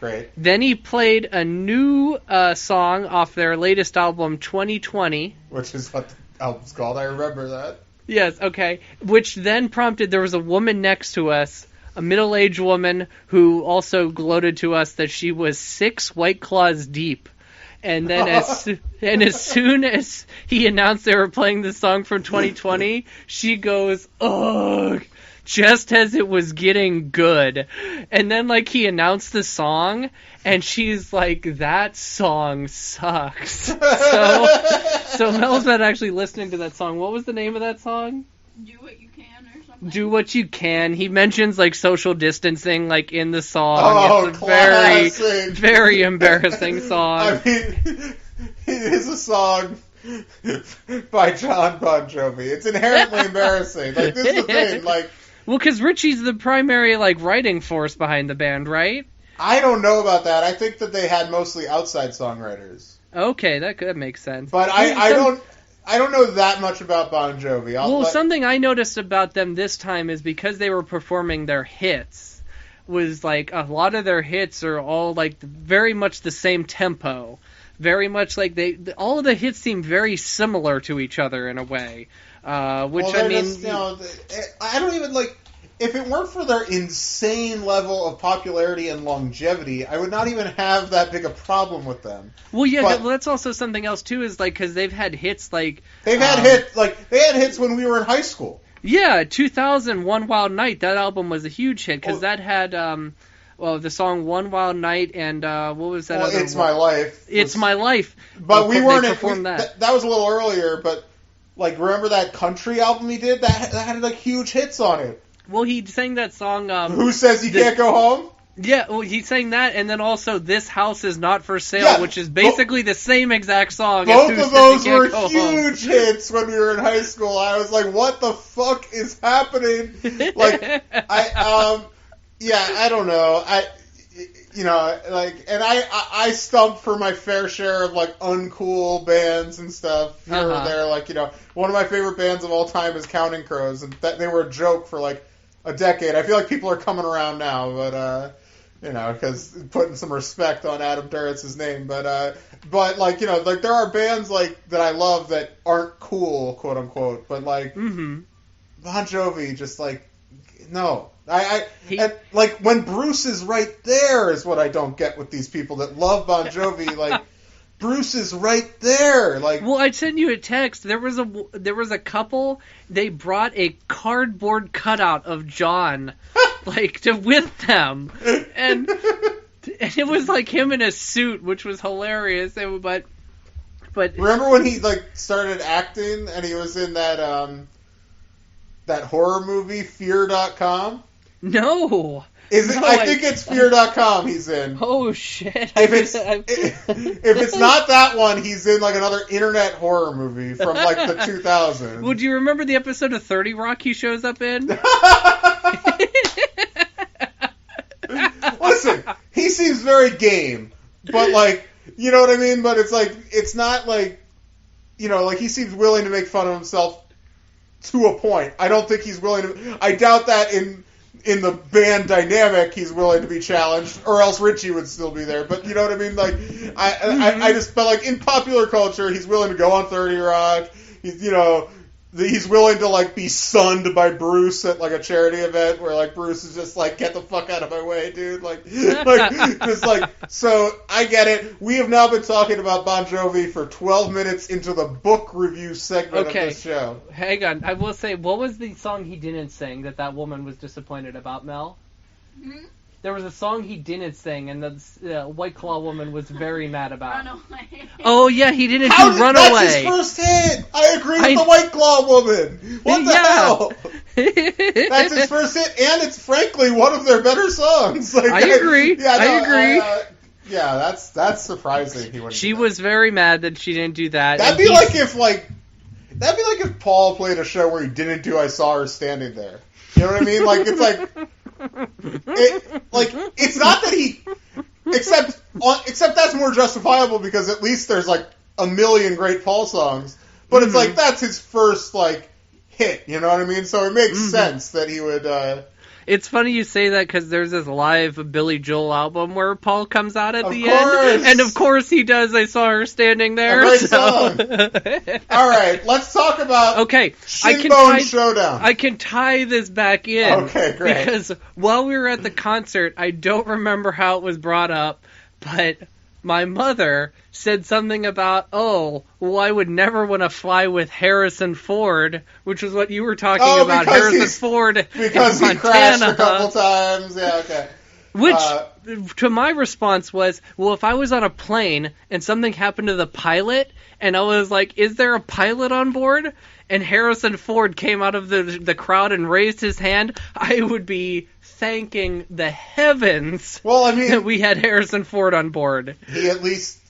Great. Then he played a new song off their latest album, 2020. Which is what the album's called, I remember that. Yes, okay. Which then prompted, there was a woman next to us, a middle-aged woman who also gloated to us that she was 6 White Claws deep. And then as soon as he announced they were playing the song from 2020, she goes, ugh, just as it was getting good. And then, he announced the song, and she's like, that song sucks. So Mel's been actually listening to that song. What was the name of that song? Do What You Can or something? Do What You Can. He mentions social disping in the song. Oh, it's a very, very embarrassing song. I mean, it is a song by John Bon Jovi. It's inherently embarrassing. This is the thing. Well, because Richie's the primary writing force behind the band, right? I don't know about that. I think that they had mostly outside songwriters. Okay, that makes sense. But I don't know that much about Bon Jovi. Something I noticed about them this time is because they were performing their hits, was a lot of their hits are all very much the same tempo. Very much all of the hits seem very similar to each other in a way. I don't even if it weren't for their insane level of popularity and longevity, I would not even have that big a problem with them. Well, yeah, that's also something else too. Is because they've had hits they had hits when we were in high school. Yeah, 2000, One Wild Night. That album was a huge hit because that had the song One Wild Night and what was that other It's one? My Life. It's My Life. But we weren't... that. That was a little earlier, but like remember that country album he did? That had like huge hits on it. Well, he sang that song... Who Says You Can't Go Home? Yeah, well, he sang that, and then also This House Is Not For Sale, which is basically the same exact song. Both of those were huge hits when we were in high school. I was like, what the fuck is happening? Like, I don't know. I stumped for my fair share of, like, uncool bands and stuff here or there. Like, one of my favorite bands of all time is Counting Crows, and they were a joke for, like, a decade. I feel like people are coming around now, but, because putting some respect on Adam Duritz's name. But like, like there are bands, like, that I love that aren't cool, quote unquote, but, like, Bon Jovi, just, like, no. And, like, when Bruce is right there is what I don't get with these people that love Bon Jovi, like, Bruce is right there. Like, well, I'd send you a text. There was a couple. They brought a cardboard cutout of John, like, with them, and it was like him in a suit, which was hilarious. But remember when he like started acting and he was in that that horror movie Fear.com? No. I think it's Fear.com he's in. Oh, shit. If it's not that one, he's in, like, another internet horror movie from, like, the 2000s. Well, do you remember the episode of 30 Rock he shows up in? Listen, he seems very game, but, like, you know what I mean? But it's, like, it's not, like, like, he seems willing to make fun of himself to a point. I don't think he's willing to... I doubt that in the band dynamic, he's willing to be challenged, or else Richie would still be there. But you know what I mean? Like, I just felt like in popular culture, he's willing to go on 30 Rock. He's willing to like be sunned by Bruce at like a charity event where like Bruce is just like, get the fuck out of my way, dude. Like just like. So I get it. We have now been talking about Bon Jovi for 12 minutes into the book review segment of this show. Hang on, I will say, what was the song he didn't sing that woman was disappointed about, Mel? Mm-hmm. There was a song he didn't sing, and the White Claw woman was very mad about. Runaway. Oh, yeah, he didn't do Runaway. That's his first hit! I agree with the White Claw woman! What the hell? That's his first hit, and it's frankly one of their better songs. Like, I agree. I agree. Yeah, that's surprising. She was very mad that she didn't do that. That'd be like if Paul played a show where he didn't do I Saw Her Standing There. You know what I mean? Like, it's like... it's not that he... Except that's more justifiable because at least there's, like, a million great Paul songs. But it's like, that's his first, like, hit. You know what I mean? So it makes sense that he would... It's funny you say that because there's this live Billy Joel album where Paul comes out at the end. And of course he does. I Saw Her Standing There. A great song. All right, let's talk about Shinbone Showdown. I can tie this back in. Okay, great. Because while we were at the concert, I don't remember how it was brought up, but my mother said something about, I would never want to fly with Harrison Ford, which was what you were talking about, Harrison Ford because he crashed a couple times. Yeah, okay. Which, to my response was, well, if I was on a plane and something happened to the pilot, and I was like, is there a pilot on board? And Harrison Ford came out of the crowd and raised his hand, I would be thanking the heavens that we had Harrison Ford on board. He at least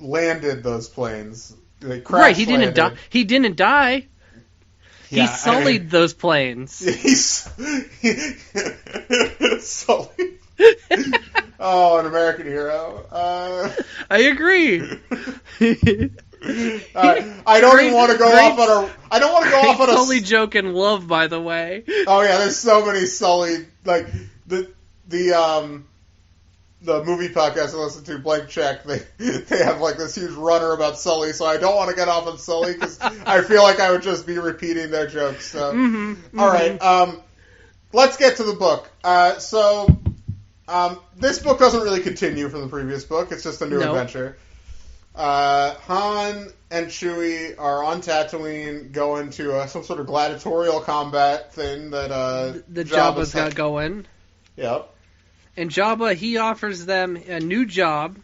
landed those planes. Right, he didn't die. He didn't die. Yeah, he sullied those planes. Sullied. Oh, an American hero. I agree. I don't even want to go off on a. I don't want to go off on a Sully joke in Love, by the way. Oh yeah, there's so many Sully, like the movie podcast I listen to, Blank Check. They have like this huge runner about Sully, so I don't want to get off on Sully because I feel like I would just be repeating their jokes. So. All right, let's get to the book. This book doesn't really continue from the previous book. It's just a new adventure. Han and Chewie are on Tatooine going to some sort of gladiatorial combat thing that the Jabba's got going. Yep. And Jabba, he offers them a new job.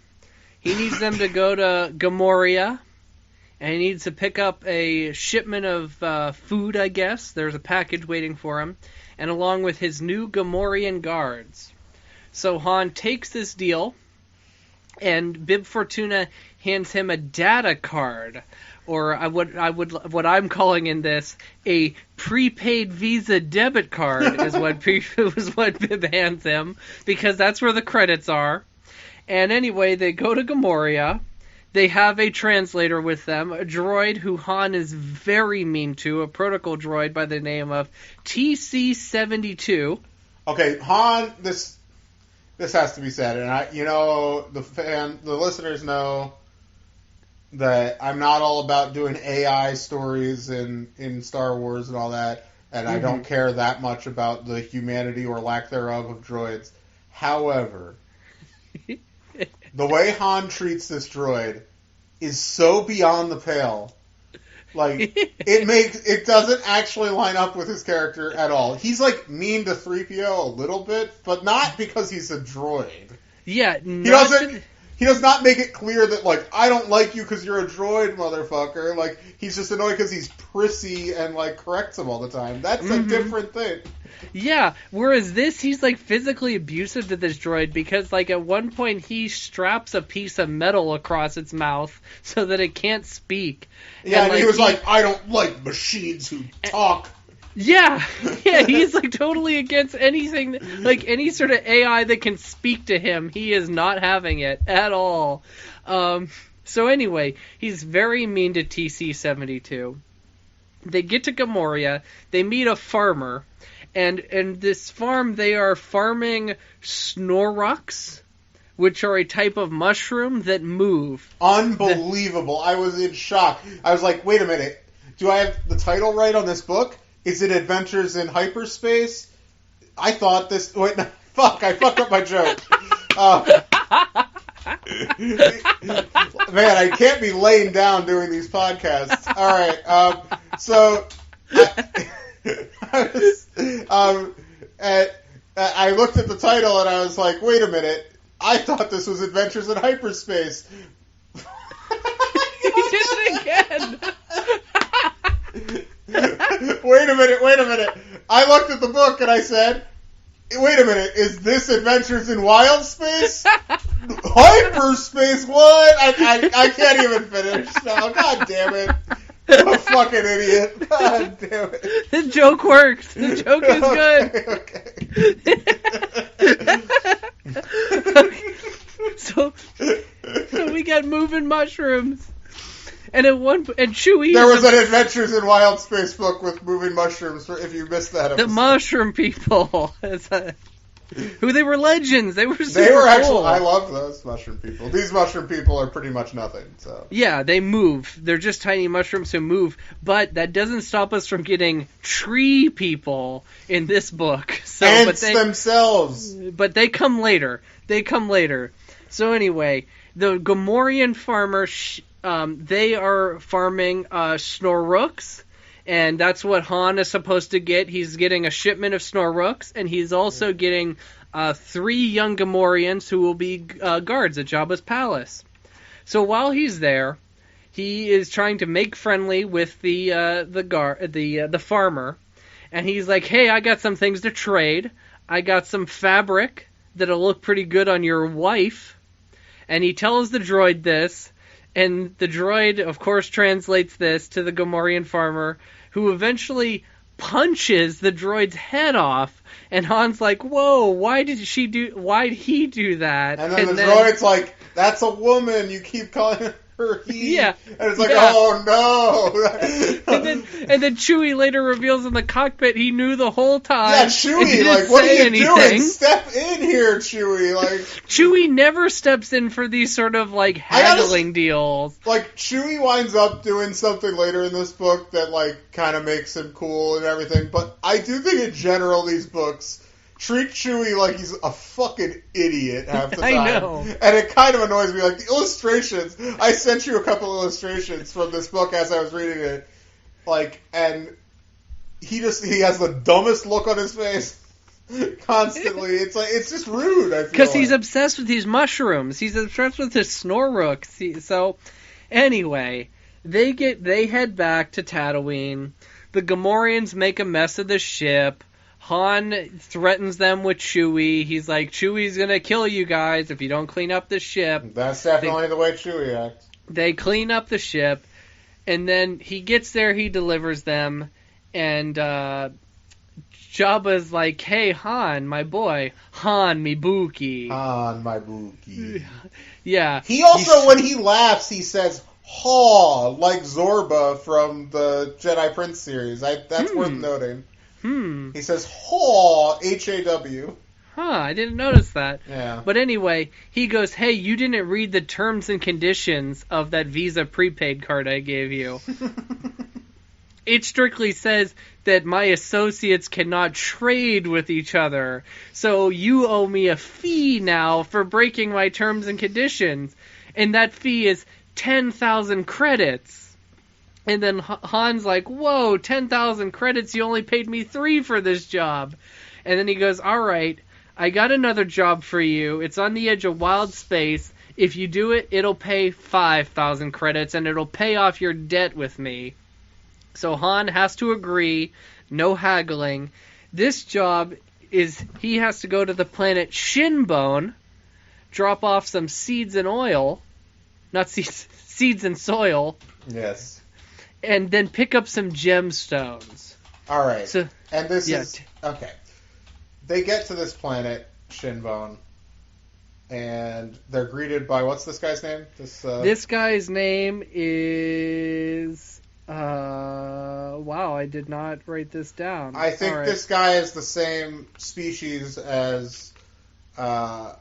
He needs them to go to Gamoria, and he needs to pick up a shipment of food, I guess. There's a package waiting for him, and along with his new Gamorrean guards. So Han takes this deal, and Bib Fortuna hands him a data card, or what I'm calling in this a prepaid Visa debit card is what Bib hands him, because that's where the credits are. And anyway, they go to Gamoria. They have a translator with them, a droid who Han is very mean to, a protocol droid by the name of TC-72. Okay, Han, this has to be said, and the listeners know that I'm not all about doing AI stories in Star Wars and all that, and I don't care that much about the humanity or lack thereof of droids. However, the way Han treats this droid is so beyond the pale. Like, it doesn't actually line up with his character at all. He's like mean to 3PO a little bit, but not because he's a droid. Yeah, He does not make it clear that, like, I don't like you because you're a droid, motherfucker. Like, he's just annoyed because he's prissy and, like, corrects him all the time. That's a different thing. Yeah, whereas this, he's, like, physically abusive to this droid because, like, at one point he straps a piece of metal across its mouth so that it can't speak. Yeah, and he was like, I don't like machines who talk. Yeah, he's like totally against anything, like any sort of AI that can speak to him. He is not having it at all. So anyway, he's very mean to TC-72. They get to Gamoria, they meet a farmer, and this farm, they are farming Snorrucks, which are a type of mushroom that move. Unbelievable. I was in shock. I was like, wait a minute, do I have the title right on this book? Is it Adventures in Hyperspace? I thought this... Wait, no, fuck, I fucked up my joke. Man, I can't be laying down doing these podcasts. All right, I looked at the title and I was like, wait a minute, I thought this was Adventures in Hyperspace. You did it again! Wait a minute. I looked at the book and I said, wait a minute, is this Adventures in Wild Space? Hyperspace? What? I can't even finish now. God damn it. I'm a fucking idiot. God damn it. The joke works. The joke is good. Okay. So we got moving mushrooms. And Chewie... There was an Adventures in Wild Space book with moving mushrooms, if you missed that episode. The mushroom people. Who they were legends. They were super They were cool. actually... I love those mushroom people. These mushroom people are pretty much nothing, so... Yeah, they move. They're just tiny mushrooms who move. But that doesn't stop us from getting tree people in this book. So, Ants themselves! But they come later. So anyway, the Gamorrean farmer... they are farming Snorruks, and that's what Han is supposed to get. He's getting a shipment of Snorruks, and he's also getting 3 young Gamorreans who will be guards at Jabba's palace. So while he's there, he is trying to make friendly with the farmer, and he's like, "Hey, I got some things to trade. I got some fabric that'll look pretty good on your wife." And he tells the droid this. And the droid, of course, translates this to the Gamorrean farmer, who eventually punches the droid's head off. And Han's like, "Whoa, why'd he do that?" And then the droid's like, "That's a woman. You keep calling her he." Yeah. And it's like, oh no. and then Chewie later reveals in the cockpit he knew the whole time. Yeah, Chewie, like, what are you doing? Step in here, Chewie. Like, Chewie never steps in for these sort of like haggling deals. Like, Chewie winds up doing something later in this book that like kind of makes him cool and everything. But I do think in general these books, treat Chewie like he's a fucking idiot half the time. I know. And it kind of annoys me. Like, the illustrations, I sent you a couple illustrations from this book as I was reading it. Like, and he has the dumbest look on his face constantly. It's just rude, I feel Because like. he's obsessed with these mushrooms. He's obsessed with his Snorrooks. So, anyway, they head back to Tatooine. The Gamorreans make a mess of the ship. Han threatens them with Chewie. He's like, Chewie's gonna kill you guys if you don't clean up the ship. That's definitely the way Chewie acts. They clean up the ship, and then he gets there, he delivers them, and Jabba's like, hey, Han, my boy. Han, me Buki. Han, my Buki. Yeah. He also, when he laughs, he says, haw, like Zorba from the Jedi Prince series. That's worth noting. He says, haw, H-A-W. Huh, I didn't notice that. Yeah. But anyway, he goes, hey, you didn't read the terms and conditions of that Visa prepaid card I gave you. It strictly says that my associates cannot trade with each other. So you owe me a fee now for breaking my terms and conditions. And that fee is 10,000 credits. And then Han's like, whoa, 10,000 credits, you only paid me 3 for this job. And then he goes, all right, I got another job for you. It's on the edge of wild space. If you do it, it'll pay 5,000 credits, and it'll pay off your debt with me. So Han has to agree, no haggling. This job is he has to go to the planet Shinbone, drop off some seeds and oil, not seeds and soil. Yes. And then pick up some gemstones. All right. So, and this is... Okay. They get to this planet, Shinbone, and they're greeted by... What's this guy's name? This guy's name is... wow, I did not write this down. I think this guy is the same species as Hondo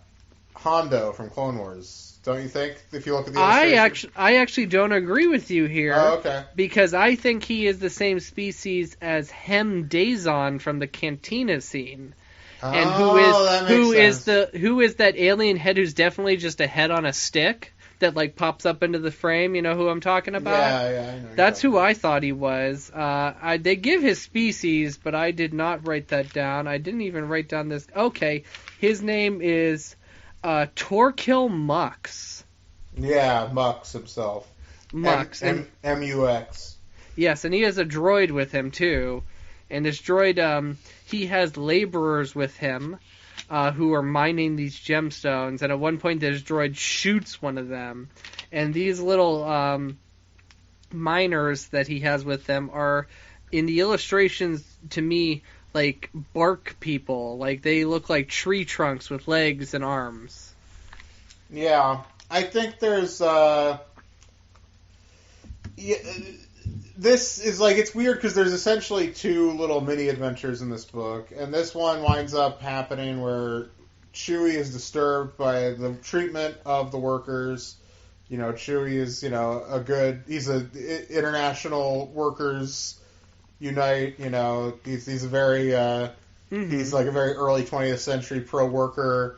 from Clone Wars. Don't you think? If you look at the illustration? I actually don't agree with you here. Oh, okay. Because I think he is the same species as Hem Dazon from the Cantina scene. And who is that alien head who's definitely just a head on a stick that like pops up into the frame? You know who I'm talking about? Yeah, I know. That's who I thought he was. They give his species, but I did not write that down. I didn't even write down this. Okay, his name is Torkil Mux. Yeah, Mux himself. Mux. M-U-X. Yes, and he has a droid with him, too. And this droid, he has laborers with him who are mining these gemstones. And at one point, this droid shoots one of them. And these little miners that he has with them are, in the illustrations, to me, like bark people. Like, they look like tree trunks with legs and arms. Yeah, I think there's... This is like, it's weird because there's essentially 2 little mini adventures in this book, and this one winds up happening where Chewie is disturbed by the treatment of the workers. You know, Chewie is, he's a international workers unite, he's a very, he's like a very early 20th century pro-worker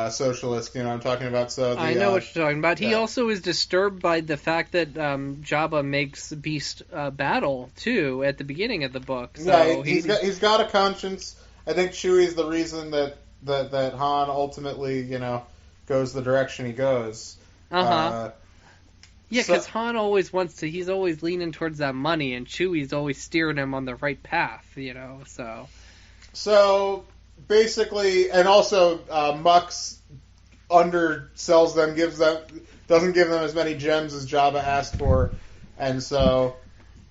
socialist, I'm talking about. So I know what you're talking about. He also is disturbed by the fact that Jabba makes Beast battle too at the beginning of the book. So yeah, he's got a conscience. I think Chewie's the reason that Han ultimately, goes the direction he goes. Yeah, because Han always wants to. He's always leaning towards that money, and Chewie's always steering him on the right path. So basically, and also Mux undersells them, doesn't give them as many gems as Jabba asked for, and so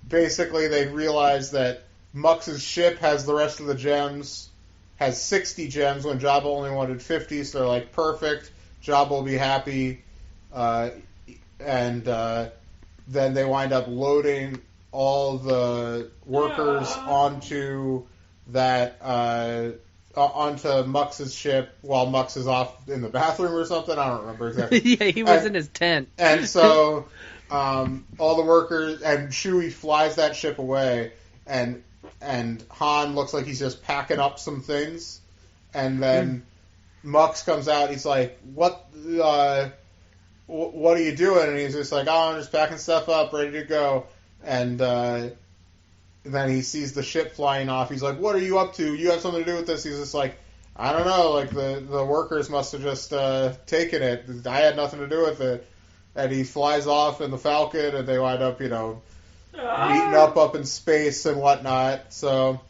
basically they realize that Mux's ship has the rest of the gems, has 60 gems when Jabba only wanted 50, so they're like, perfect, Jabba will be happy, and then they wind up loading all the workers onto Mux's ship while Mux is off in the bathroom or something. I don't remember exactly. Yeah, he was in his tent. And so all the workers, and Chewie flies that ship away, and Han looks like he's just packing up some things, and then Mux comes out. He's like, "What are you doing?" And he's just like, "Oh, I'm just packing stuff up, ready to go." And then he sees the ship flying off. He's like, "What are you up to? You have something to do with this?" He's just like, "I don't know. Like the workers must have just taken it. I had nothing to do with it." And he flies off in the Falcon, and they wind up, meeting up in space and whatnot. So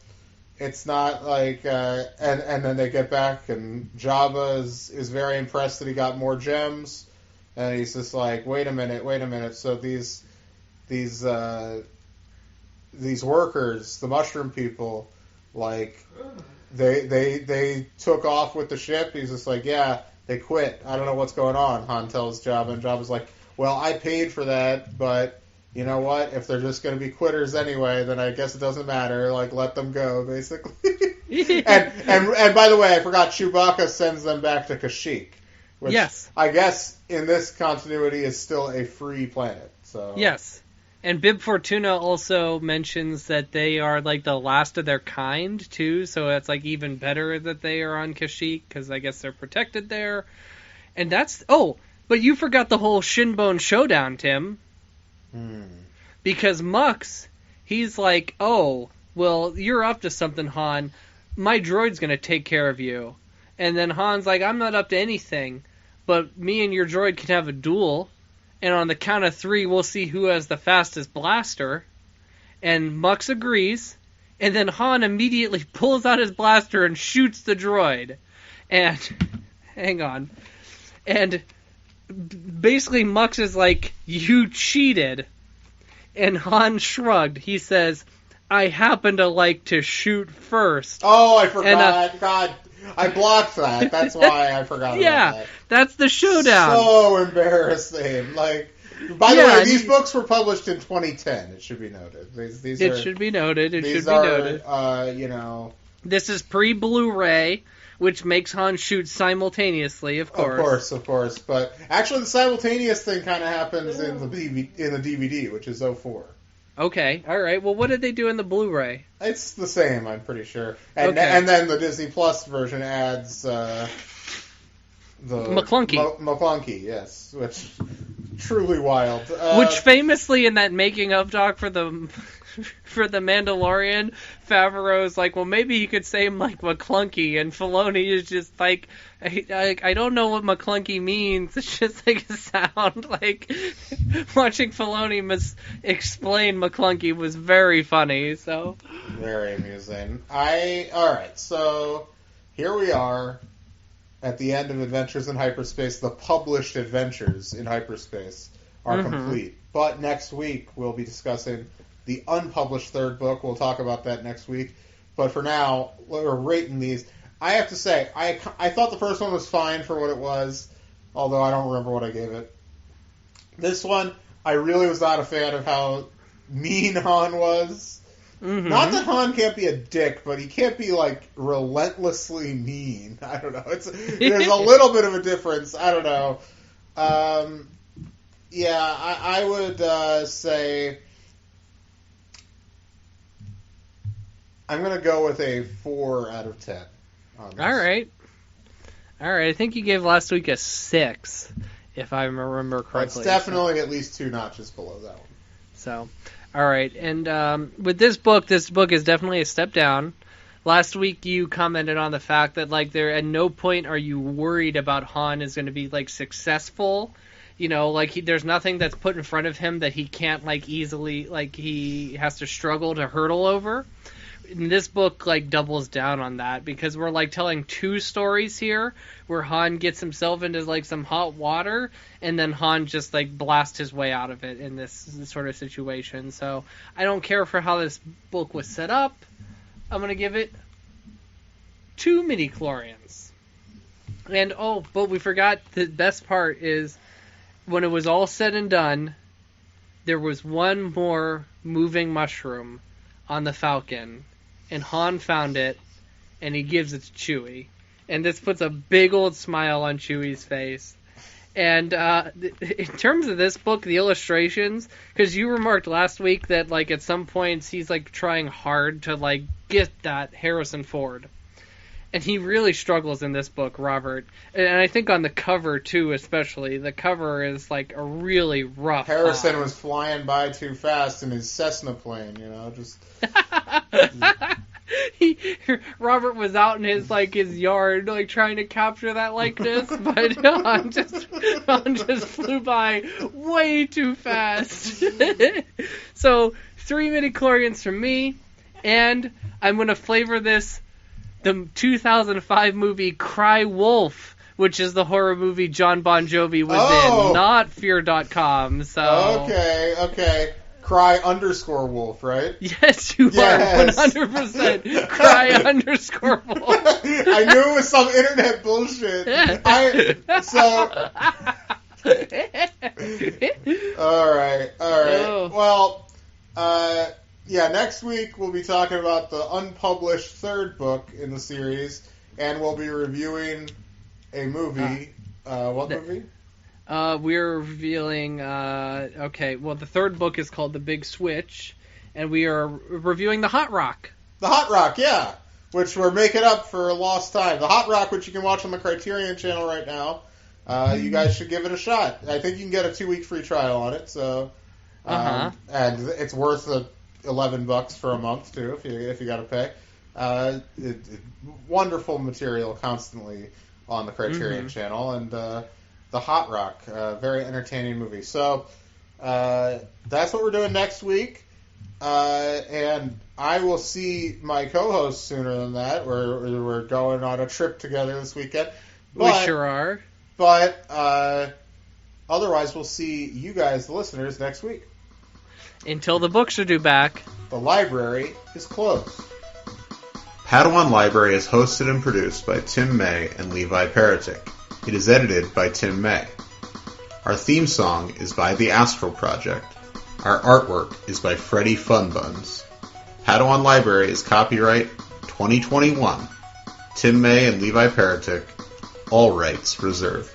it's not like, and then they get back, and Jabba is very impressed that he got more gems, and he's just like, wait a minute. So these workers, the mushroom people, like they took off with the ship. He's just like, yeah, they quit. I don't know what's going on. Han tells Jabba, and Jabba's like, well, I paid for that, but you know what? If they're just going to be quitters anyway, then I guess it doesn't matter. Like, let them go, basically. and by the way, I forgot, Chewbacca sends them back to Kashyyyk, which yes. I guess in this continuity is still a free planet. So yes. And Bib Fortuna also mentions that they are like the last of their kind too, so it's like even better that they are on Kashyyyk because I guess they're protected there. And that's but you forgot the whole Shinbone showdown, Tim. Because Mux, he's like, "Oh, well, you're up to something, Han. My droid's gonna take care of you." And then Han's like, "I'm not up to anything, but me and your droid can have a duel. And on the count of 3, we'll see who has the fastest blaster." And Mux agrees. And then Han immediately pulls out his blaster and shoots the droid. And, hang on. And basically Mux is like, "You cheated." And Han shrugged. He says, "I happen to like to shoot first." Oh, I forgot. God. I blocked that. That's why I forgot about that. That's the showdown. So embarrassing. Like, by the way, these books were published in 2010. It should be noted. It should be noted. This is pre-Blu-ray, which makes Han shoot simultaneously, of course. Of course. But actually, the simultaneous thing kind of happens in the DVD, which is 04. Okay, all right. Well, what did they do in the Blu-ray? It's the same, I'm pretty sure. And then the Disney Plus version adds the McClunky. McClunky, yes, which truly wild. Which famously in that making of doc for the Mandalorian, Favreau's like, well, maybe you could say like McClunky, and Filoni is just like, I don't know what McClunky means. It's just like a sound. Like watching Filoni explain McClunky was very funny. So very amusing. All right. So here we are at the end of Adventures in Hyperspace. The published Adventures in Hyperspace are complete. But next week we'll be discussing the unpublished third book. We'll talk about that next week. But for now, we're rating these. I have to say, I thought the first one was fine for what it was, although I don't remember what I gave it. This one, I really was not a fan of how mean Han was. Mm-hmm. Not that Han can't be a dick, but he can't be, like, relentlessly mean. I don't know. There's a little bit of a difference. I don't know. I would say I'm going to go with a 4 out of 10. All right. I think you gave last week a 6, if I remember correctly. It's definitely at least 2 notches below that one. So, all right. And with this book is definitely a step down. Last week you commented on the fact that like there at no point are you worried about Han is going to be like successful. You know, like there's nothing that's put in front of him that he can't like easily, like he has to struggle to hurdle over. And this book like doubles down on that because we're like telling 2 stories here where Han gets himself into like some hot water and then Han just like blasts his way out of it in this sort of situation. So I don't care for how this book was set up. I'm going to give it 2 midi-chlorians. And but we forgot the best part is when it was all said and done, there was one more moving mushroom on the Falcon. And Han found it, and he gives it to Chewie. And this puts a big old smile on Chewie's face. And in terms of this book, the illustrations, because you remarked last week that like at some points he's like trying hard to like get that Harrison Ford. And he really struggles in this book, Robert. And I think on the cover, too, especially. The cover is, like, a really rough Harrison was flying by too fast in his Cessna plane, just... Robert was out in his yard, trying to capture that likeness, but Han just flew by way too fast. So, 3 midichlorians from me, and I'm going to flavor this the 2005 movie Cry Wolf, which is the horror movie John Bon Jovi was in, not Fear.com. So Okay. Cry_wolf, right? Yes, you are 100% Cry_wolf. I knew it was some internet bullshit. All right. Oh. Well, next week we'll be talking about the unpublished third book in the series, and we'll be reviewing a movie. What movie? We're revealing, the third book is called The Big Switch, and we are reviewing The Hot Rock. The Hot Rock, yeah, which we're making up for lost time. The Hot Rock, which you can watch on the Criterion channel right now. You guys should give it a shot. I think you can get a 2-week free trial on it, so... and it's worth $11 for a month, too, if you got to pay. Wonderful material constantly on the Criterion channel, and... The Hot Rock, very entertaining movie. So that's what we're doing next week, and I will see my co-host sooner than that. We're going on a trip together this weekend. We sure are. But otherwise, we'll see you guys, the listeners, next week. Until the books are due back, the library is closed. Padawan Library is hosted and produced by Tim May and Levi Peretic. It is edited by Tim May. Our theme song is by The Astral Project. Our artwork is by Freddie Funbuns. Padawan Library is copyright 2021. Tim May and Levi Peretic. All rights reserved.